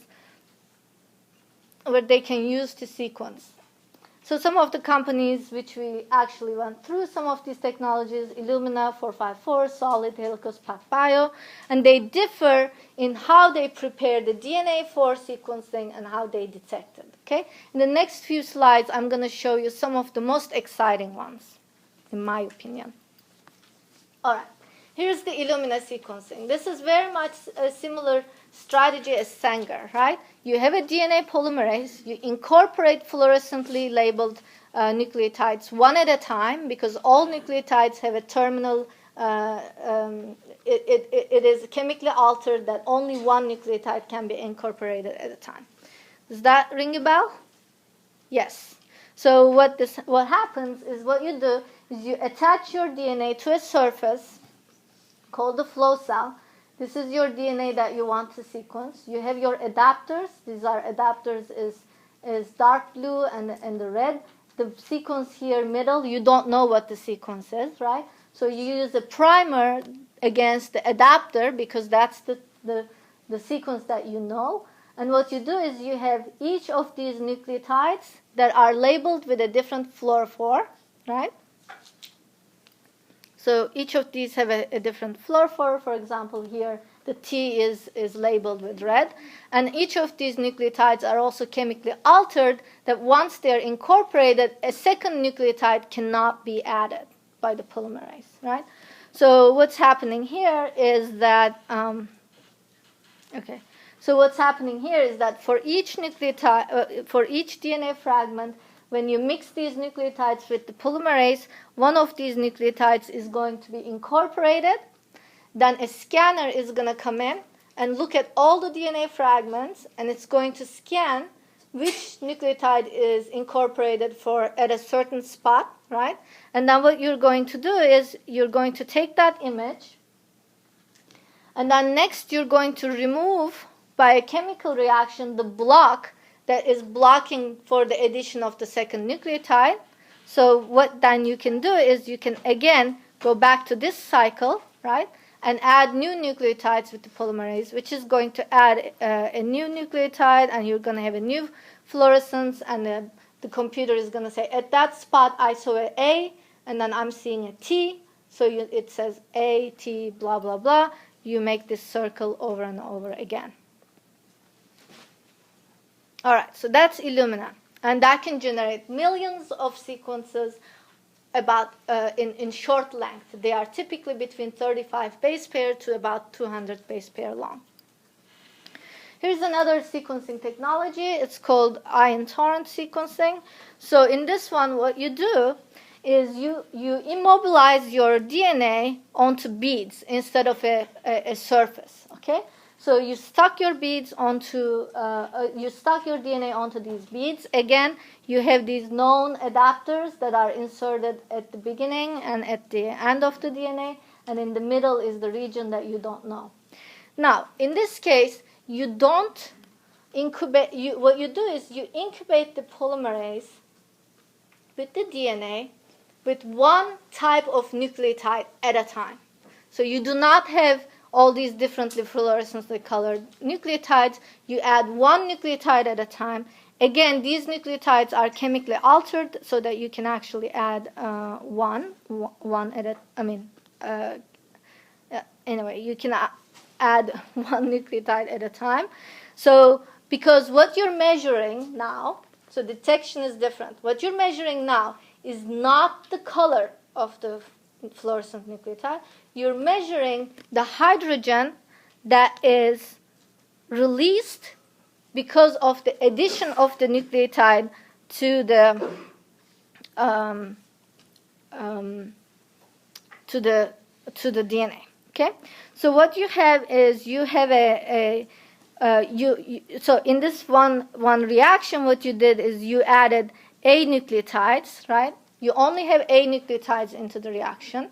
where they can use to sequence. So some of the companies which we actually went through, some of these technologies, Illumina, 454, Solid, Helicos, PacBio, and they differ in how they prepare the DNA for sequencing and how they detect it. Okay? In the next few slides, I'm going to show you some of the most exciting ones, in my opinion. All right. Here's the Illumina sequencing. This is very much a similar strategy as Sanger, right? You have a DNA polymerase. You incorporate fluorescently labeled nucleotides one at a time because all nucleotides have a terminal. It is chemically altered that only one nucleotide can be incorporated at a time. Does that ring a bell? Yes. So what happens is what you do is you attach your DNA to a surface called the flow cell. This is your DNA that you want to sequence. You have your adapters. These are adapters is dark blue and the red. The sequence here middle, you don't know what the sequence is, right? So you use a primer against the adapter because that's the sequence that you know. And what you do is you have each of these nucleotides that are labeled with a different fluorophore, right? So each of these have a different fluorophore. For example, here the T is labeled with red. And each of these nucleotides are also chemically altered that once they're incorporated, a second nucleotide cannot be added by the polymerase, right? So what's happening here is that, So what's happening here is that for each nucleotide, for each DNA fragment, when you mix these nucleotides with the polymerase, one of these nucleotides is going to be incorporated. Then a scanner is going to come in and look at all the DNA fragments, and it's going to scan which nucleotide is incorporated at a certain spot, right? And then what you're going to do is you're going to take that image, and then next you're going to remove, by a chemical reaction, the block that is blocking for the addition of the second nucleotide. So what then you can do is you can again go back to this cycle, right, and add new nucleotides with the polymerase, which is going to add a new nucleotide, and you're going to have a new fluorescence, and the computer is going to say, at that spot I saw an A, and then I'm seeing a T, so it says A, T, blah, blah, blah. You make this circle over and over again. All right, so that's Illumina, and that can generate millions of sequences about in short length. They are typically between 35 base pair to about 200 base pair long. Here's another sequencing technology. It's called ion torrent sequencing. So in this one, what you do is you immobilize your DNA onto beads instead of a surface. Okay, so you stuck your beads onto you stuck your DNA onto these beads. Again, you have these known adapters that are inserted at the beginning and at the end of the DNA, and in the middle is the region that you don't know. Now, in this case, you don't incubate. What you do is you incubate the polymerase with the DNA with one type of nucleotide at a time. So you do not have all these differently fluorescently colored nucleotides. You add one nucleotide at a time. Again, these nucleotides are chemically altered so that you can actually add one at a. Anyway, you can add one nucleotide at a time. So because what you're measuring now, so detection is different. What you're measuring now is not the color of the fluorescent nucleotide. You're measuring the hydrogen that is released because of the addition of the nucleotide to the DNA. Okay, so what you have is you have so in this one reaction, what you did is you added A nucleotides, right? You only have A nucleotides into the reaction.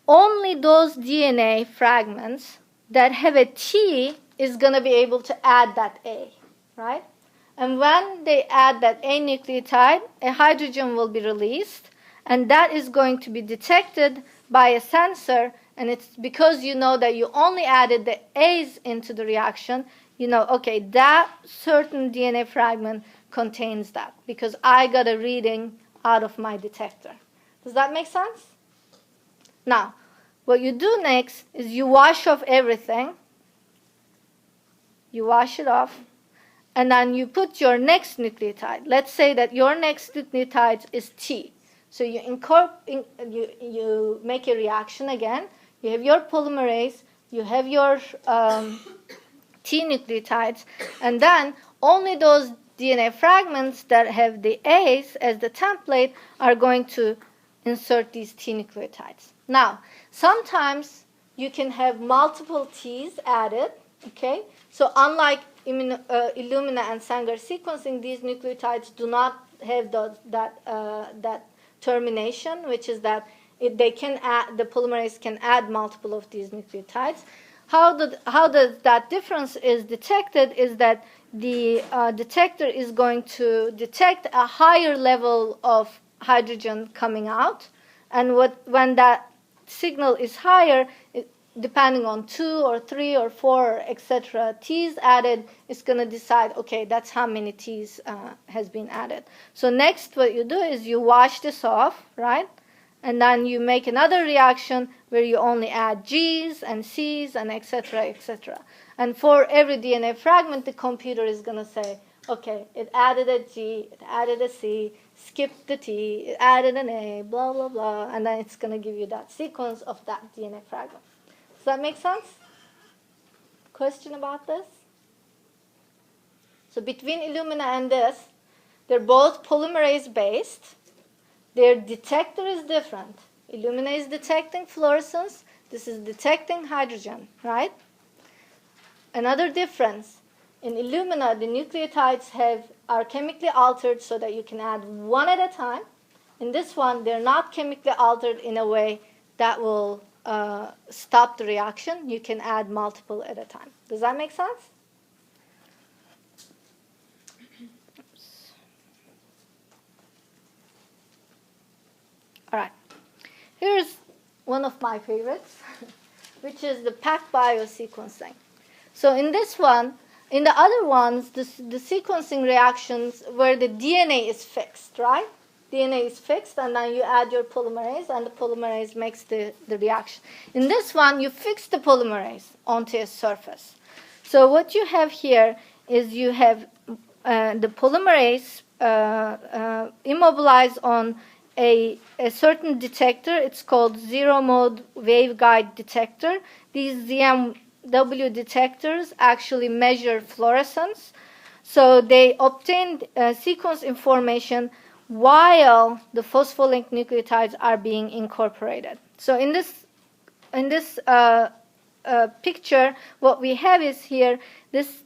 Only those DNA fragments that have a T is going to be able to add that A, right? And when they add that A nucleotide, a hydrogen will be released, and that is going to be detected by a sensor. And it's because you know that you only added the A's into the reaction, you know, okay, that certain DNA fragment contains that because I got a reading out of my detector. Does that make sense? Now, what you do next is you wash off everything. You wash it off, and then you put your next nucleotide. Let's say that your next nucleotide is T. So you make a reaction again. You have your polymerase, you have your T nucleotides, and then only those DNA fragments that have the A's as the template are going to insert these T nucleotides. Now, sometimes you can have multiple T's added, okay? So unlike Illumina and Sanger sequencing, these nucleotides do not have that termination, which is that the polymerase can add multiple of these nucleotides. How that difference is detected is that the detector is going to detect a higher level of hydrogen coming out, and when that signal is higher, depending on 2 or 3 or 4, etc., T's added, it's going to decide, okay, that's how many T's has been added. So next what you do is you wash this off, right? And then you make another reaction where you only add G's and C's and etc., etc. And for every DNA fragment, the computer is going to say, okay, it added a G, it added a C, skipped the T, it added an A, blah, blah, blah, and then it's going to give you that sequence of that DNA fragment. Does that make sense? Question about this? So between Illumina and this, they're both polymerase based. Their detector is different. Illumina is detecting fluorescence. This is detecting hydrogen, right? Another difference. In Illumina, the nucleotides are chemically altered so that you can add one at a time. In this one, they're not chemically altered in a way that will stop the reaction. You can add multiple at a time. Does that make sense? Oops. All right. Here's one of my favorites, which is the PacBio sequencing. So in this one, in the other ones, the sequencing reactions where the DNA is fixed, right? DNA is fixed, and then you add your polymerase, and the polymerase makes the reaction. In this one, you fix the polymerase onto a surface. So what you have here is you have the polymerase immobilized on a certain detector. It's called zero-mode waveguide detector. These ZMW detectors actually measure fluorescence. So they obtain sequence information while the phospholink nucleotides are being incorporated. So in this picture, what we have is here, this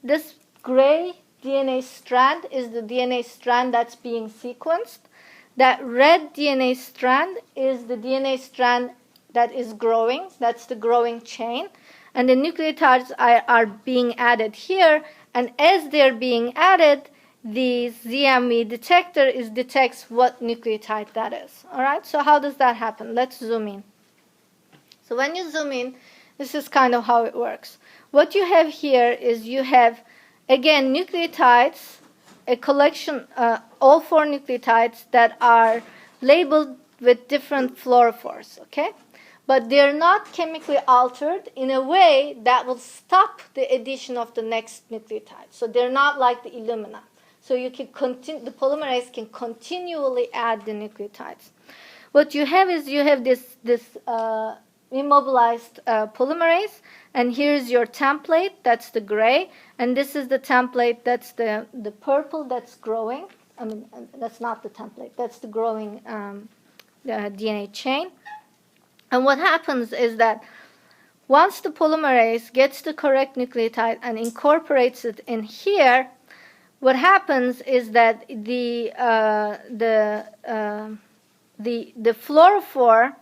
gray DNA strand is the DNA strand that's being sequenced. That red DNA strand is the DNA strand that is growing. That's the growing chain. And the nucleotides are being added here. And as they're being added, the ZMV detector detects what nucleotide that is. All right, so how does that happen? Let's zoom in. So when you zoom in, this is kind of how it works. What you have here is you have, again, nucleotides, a collection, all 4 nucleotides that are labeled with different fluorophores, okay? But they're not chemically altered in a way that will stop the addition of the next nucleotide. So they're not like the Illumina. So you can the polymerase can continually add the nucleotides. What you have is you have this immobilized polymerase, and here's your template, that's the gray, and this is the template, that's the purple that's growing. I mean, that's not the template, that's the growing DNA chain. And what happens is that once the polymerase gets the correct nucleotide and incorporates it in here, what happens is that the fluorophore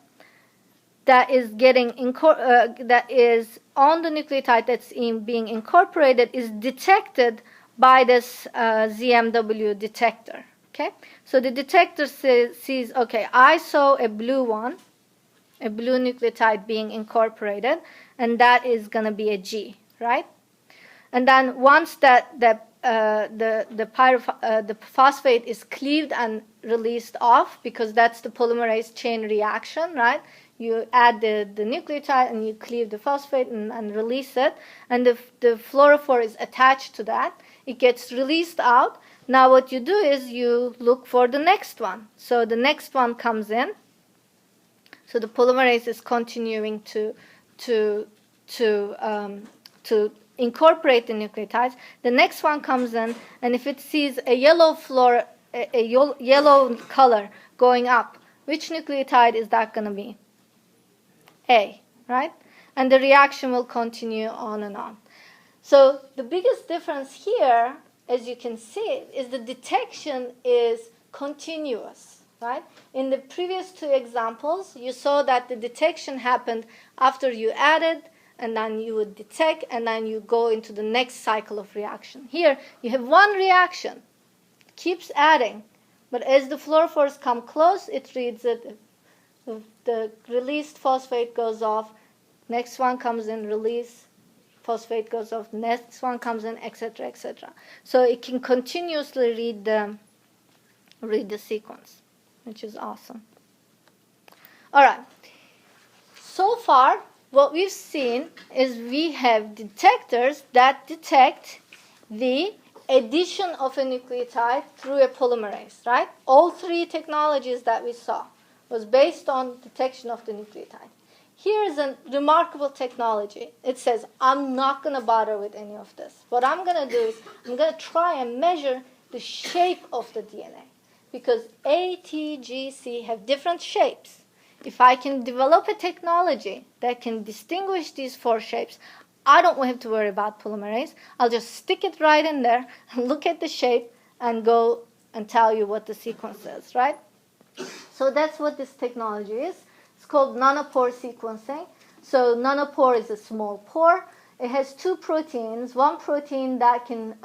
that is that is on the nucleotide that's being incorporated is detected by this ZMW detector. Okay, so the detector sees, okay, I saw a blue one, a blue nucleotide being incorporated, and that is going to be a G, right? And then once that the phosphate is cleaved and released off, because that's the polymerase chain reaction, right? You add the nucleotide and you cleave the phosphate and release it, and the fluorophore is attached to that. It gets released out. Now what you do is you look for the next one. So the next one comes in. So the polymerase is continuing to incorporate the nucleotides. The next one comes in, and if it sees a yellow yellow color going up, which nucleotide is that going to be? A, right? And the reaction will continue on and on. So the biggest difference here, as you can see, is the detection is continuous, right? In the previous 2 examples, you saw that the detection happened after you added, and then you would detect, and then you go into the next cycle of reaction. Here, you have one reaction, it keeps adding, but as the fluorophores come close, it reads it. The released phosphate goes off, next one comes in, release, phosphate goes off, next one comes in, etc., etc. So it can continuously read the sequence, which is awesome. All right. So far, what we've seen is we have detectors that detect the addition of a nucleotide through a polymerase, right? All 3 technologies that we saw was based on detection of the nucleotide. Here is a remarkable technology. It says, I'm not going to bother with any of this. What I'm going to do is I'm going to try and measure the shape of the DNA, because A, T, G, C have different shapes. If I can develop a technology that can distinguish these 4 shapes, I don't have to worry about polymerase. I'll just stick it right in there, look at the shape, and go and tell you what the sequence is, right? So that's what this technology is. It's called nanopore sequencing. So nanopore is a small pore. It has two proteins. One protein that can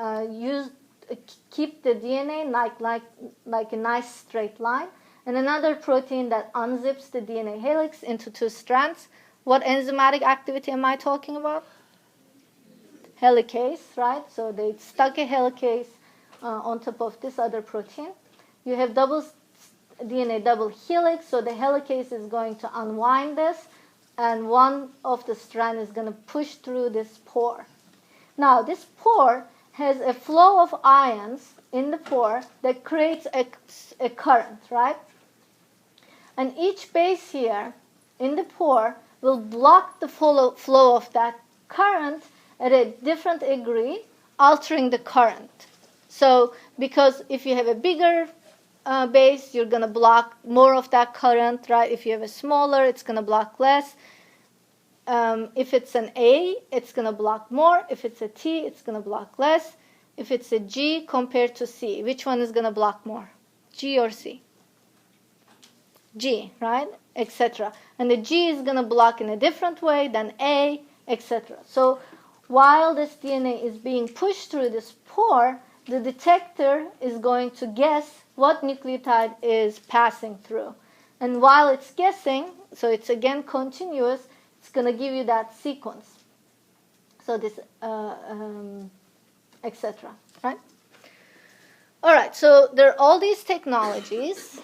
keep the DNA like a nice straight line, and another protein that unzips the DNA helix into two strands. What enzymatic activity am I talking about? Helicase, right? So they stuck a helicase on top of this other protein. You have DNA double helix, so the helicase is going to unwind this, and one of the strands is going to push through this pore. Now, this pore has a flow of ions in the pore that creates a current, right? And each base here in the pore will block the flow of that current at a different degree, altering the current. So, because if you have a bigger base, you're going to block more of that current, right? If you have a smaller, it's going to block less. If it's an A, it's going to block more. If it's a T, it's going to block less. If it's a G compared to C, which one is going to block more? G or C? G, right? Etc. And the G is going to block in a different way than A, etc. So while this DNA is being pushed through this pore, the detector is going to guess what nucleotide is passing through. And while it's guessing, so it's again continuous, it's going to give you that sequence. So this, etc. Right? All right, so there are all these technologies.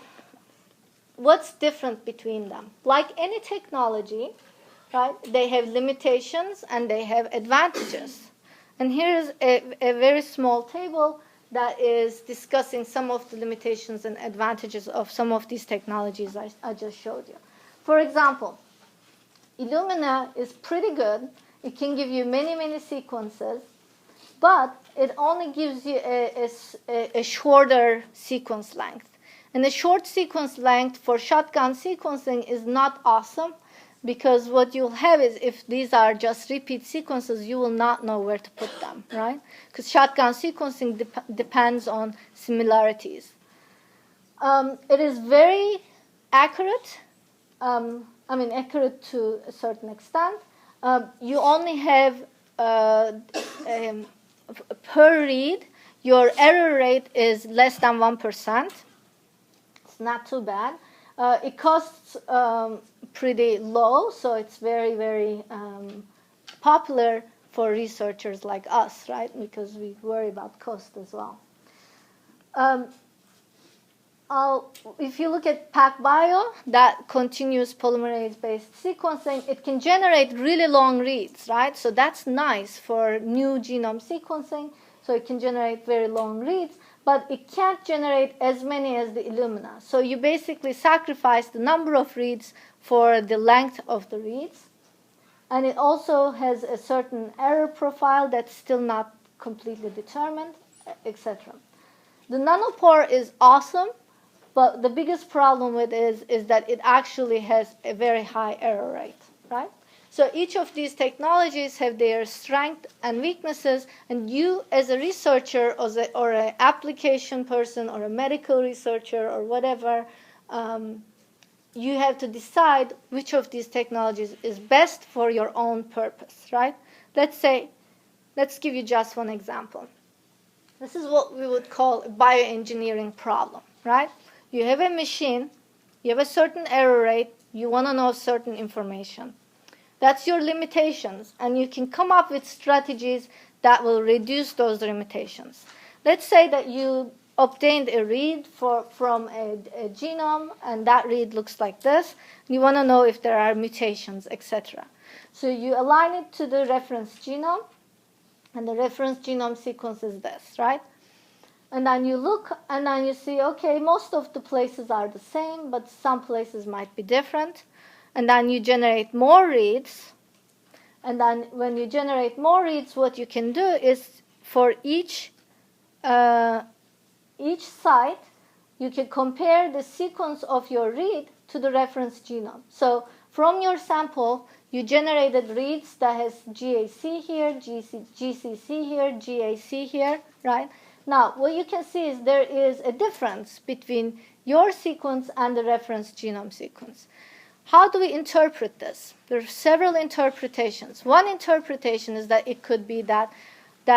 What's different between them? Like any technology, right, they have limitations and they have advantages. And here is a very small table that is discussing some of the limitations and advantages of some of these technologies I just showed you. For example, Illumina is pretty good. It can give you many, many sequences, but it only gives you a shorter sequence length. And the short sequence length for shotgun sequencing is not awesome, because what you'll have is, if these are just repeat sequences, you will not know where to put them, right? Because shotgun sequencing depends on similarities. It is very accurate. Accurate to a certain extent. You only have, per read, your error rate is less than 1%. It's not too bad. It costs pretty low, so it's very, very popular for researchers like us, right? Because we worry about cost as well. If you look at PacBio, that continuous polymerase-based sequencing, it can generate really long reads, right? So that's nice for new genome sequencing. So it can generate very long reads, but it can't generate as many as the Illumina. So you basically sacrifice the number of reads for the length of the reads. And it also has a certain error profile that's still not completely determined, etc. The nanopore is awesome, but the biggest problem with it is that it actually has a very high error rate, right? So each of these technologies have their strengths and weaknesses, and you as a researcher or an application person or a medical researcher or whatever, you have to decide which of these technologies is best for your own purpose, right? Let's give you just one example. This is what we would call a bioengineering problem, right? You have a machine, you have a certain error rate, you want to know certain information. That's your limitations, and you can come up with strategies that will reduce those limitations. Let's say that you obtained a read from a genome, and that read looks like this. You want to know if there are mutations, etc. So you align it to the reference genome, and the reference genome sequence is this, right? And then you look, and then you see, okay, most of the places are the same, but some places might be different. And then you generate more reads. And then when you generate more reads, what you can do is for each site, you can compare the sequence of your read to the reference genome. So from your sample, you generated reads that has GAC here, GCC here, GAC here, right? Now, what you can see is there is a difference between your sequence and the reference genome sequence. How do we interpret this? There are several interpretations. One interpretation is that it could be that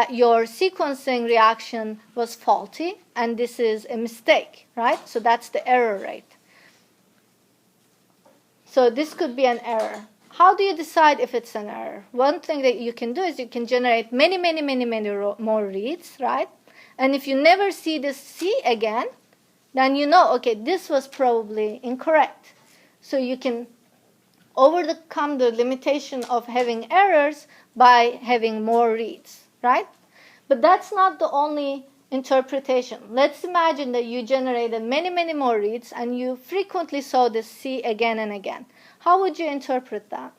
your sequencing reaction was faulty, and this is a mistake, right? So that's the error rate. So this could be an error. How do you decide if it's an error? One thing that you can do is you can generate many more reads, right? And if you never see this C again, then you know, okay, this was probably incorrect. So you can overcome the limitation of having errors by having more reads, right? But that's not the only interpretation. Let's imagine that you generated many more reads and you frequently saw this C again and again. How would you interpret that?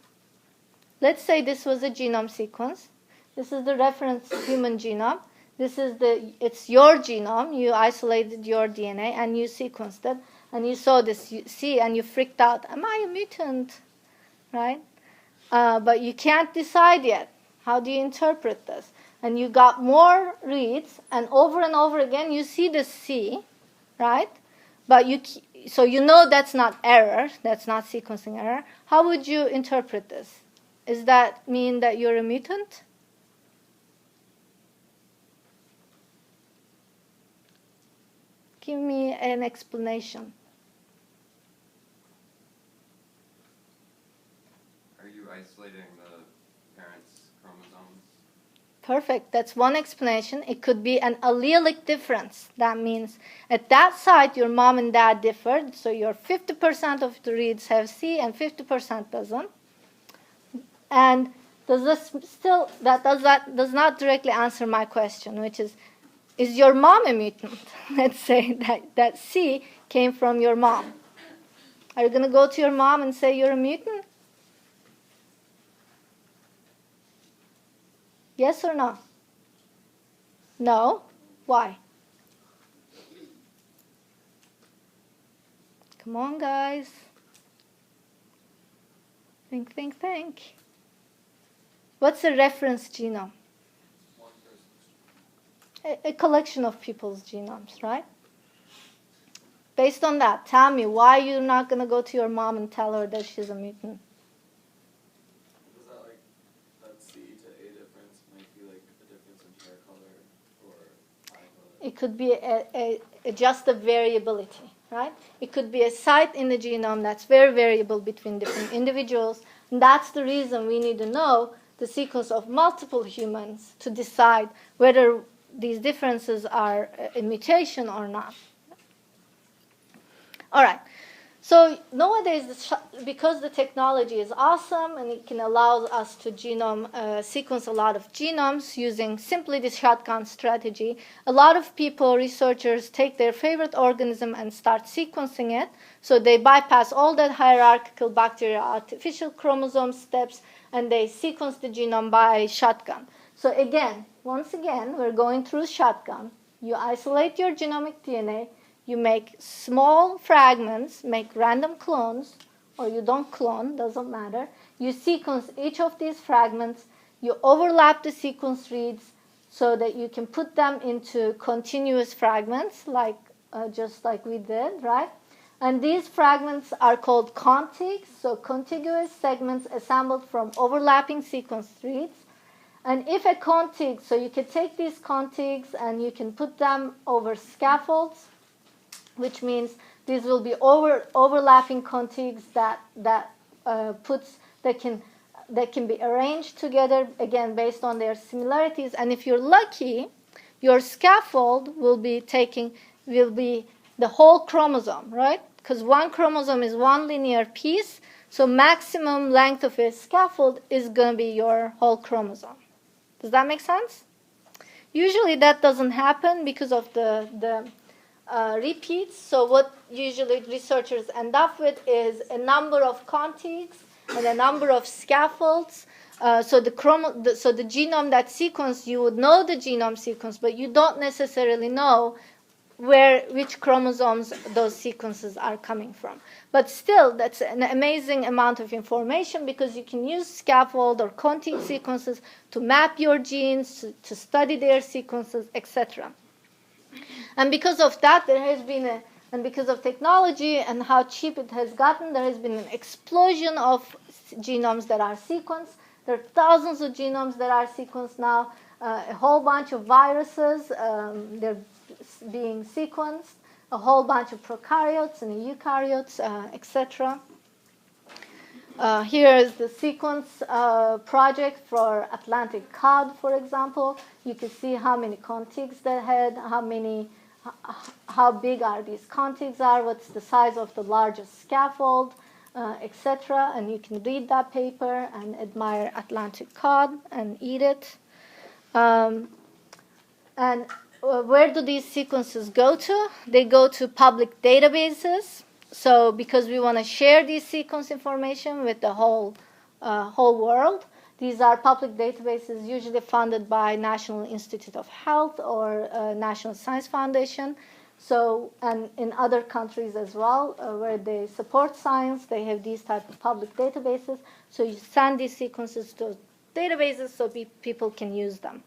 Let's say this was a genome sequence. This is the reference human genome. It's your genome. You isolated your DNA and you sequenced it. And you saw this C and you freaked out. Am I a mutant? Right? But you can't decide yet. How do you interpret this? And you got more reads, and over again you see the C, right? But so you know that's not error, that's not sequencing error. How would you interpret this? Does that mean that you're a mutant? Give me an explanation. Are you isolating the parents' chromosomes? Perfect. That's one explanation. It could be an allelic difference. That means at that site, your mom and dad differed. So your 50% of the reads have C and 50% doesn't. And that does not directly answer my question, which is your mom a mutant? Let's say that C came from your mom. Are you going to go to your mom and say you're a mutant? Yes or no? No? Why? Come on, guys. Think. What's a reference genome? A collection of people's genomes, right? Based on that, tell me why you're not going to go to your mom and tell her that she's a mutant. Is that like that C to A difference might be like a difference in hair color or eye color? It could be just a variability, right? It could be a site in the genome that's very variable between different individuals. And that's the reason we need to know the sequence of multiple humans to decide whether these differences are a mutation or not. All right. So nowadays, because the technology is awesome and it can allow us to sequence a lot of genomes using simply the shotgun strategy, a lot of researchers take their favorite organism and start sequencing it. So they bypass all that hierarchical bacterial artificial chromosome steps and they sequence the genome by shotgun. So once again, we're going through shotgun. You isolate your genomic DNA. You make small fragments, make random clones, or you don't clone, doesn't matter. You sequence each of these fragments. You overlap the sequence reads so that you can put them into continuous fragments, just like we did, right? And these fragments are called contigs, so contiguous segments assembled from overlapping sequence reads. And if a contig, so you can take these contigs and you can put them over scaffolds, which means these will be overlapping contigs that can be arranged together, again, based on their similarities. And if you're lucky, your scaffold will be the whole chromosome, right? Because one chromosome is one linear piece, so maximum length of a scaffold is going to be your whole chromosome. Does that make sense? Usually that doesn't happen because of the repeats. So what usually researchers end up with is a number of contigs and a number of scaffolds. So the genome that sequence, you would know the genome sequence, but you don't necessarily know which chromosomes those sequences are coming from. But still, that's an amazing amount of information because you can use scaffold or contig sequences to map your genes, to study their sequences, etc. And because of that, and because of technology and how cheap it has gotten, there has been an explosion of genomes that are sequenced. There are thousands of genomes that are sequenced now. A whole bunch of viruses, they're being sequenced. A whole bunch of prokaryotes and eukaryotes, etc. Here is the sequence project for Atlantic cod, for example. You can see how many contigs they had, how big are these contigs are, what's the size of the largest scaffold, etc. And you can read that paper and admire Atlantic cod and eat it. And where do these sequences go to? They go to public databases. So because we want to share this sequence information with the whole world, these are public databases usually funded by National Institute of Health or National Science Foundation. So, and in other countries as well, where they support science, they have these type of public databases. So you send these sequences to databases so people can use them.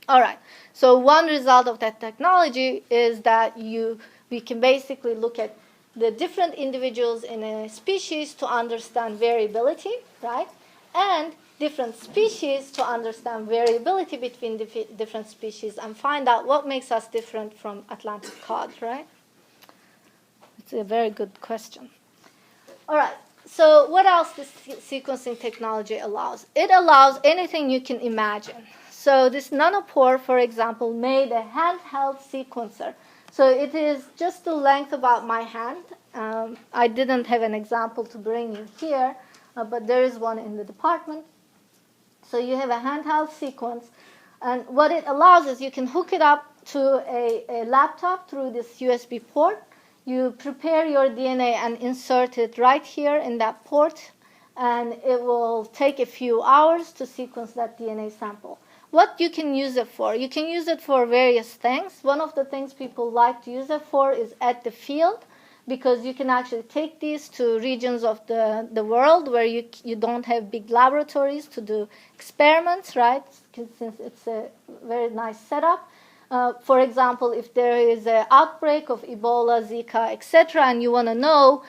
All right. So one result of that technology is that we can basically look at the different individuals in a species to understand variability, right? And different species to understand variability between different species and find out what makes us different from Atlantic cod, right? It's a very good question. All right. So what else this sequencing technology allows? It allows anything you can imagine. So this nanopore, for example, made a handheld sequencer. So it is just the length about my hand. I didn't have an example to bring you here, but there is one in the department. So you have a handheld sequence. And what it allows is you can hook it up to a laptop through this USB port. You prepare your DNA and insert it right here in that port. And it will take a few hours to sequence that DNA sample. What you can use it for? You can use it for various things. One of the things people like to use it for is at the field, because you can actually take these to regions of the world where you don't have big laboratories to do experiments, right? Since it's a very nice setup. For example, if there is an outbreak of Ebola, Zika, etc., and you want to know,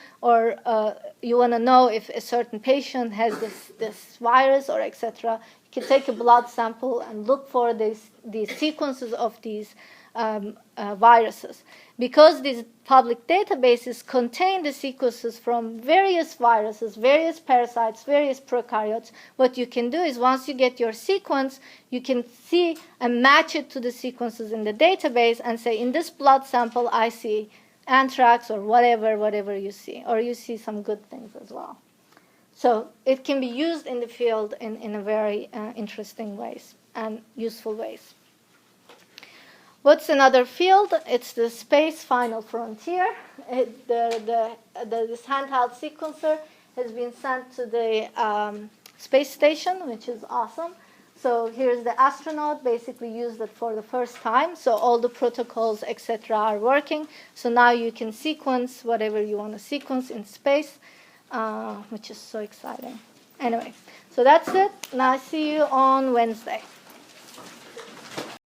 if a certain patient has this virus or etc., you can take a blood sample and look for these sequences of these viruses. Because these public databases contain the sequences from various viruses, various parasites, various prokaryotes, what you can do is once you get your sequence, you can see and match it to the sequences in the database and say, in this blood sample, I see anthrax or whatever you see, or you see some good things as well. So it can be used in the field in a very interesting ways and useful ways. What's another field? It's the space final frontier. This handheld sequencer has been sent to the space station, which is awesome. So here's the astronaut basically used it for the first time. So all the protocols, etc., are working. So now you can sequence whatever you want to sequence in space, which is so exciting. Anyway, so that's it. Now I see you on Wednesday.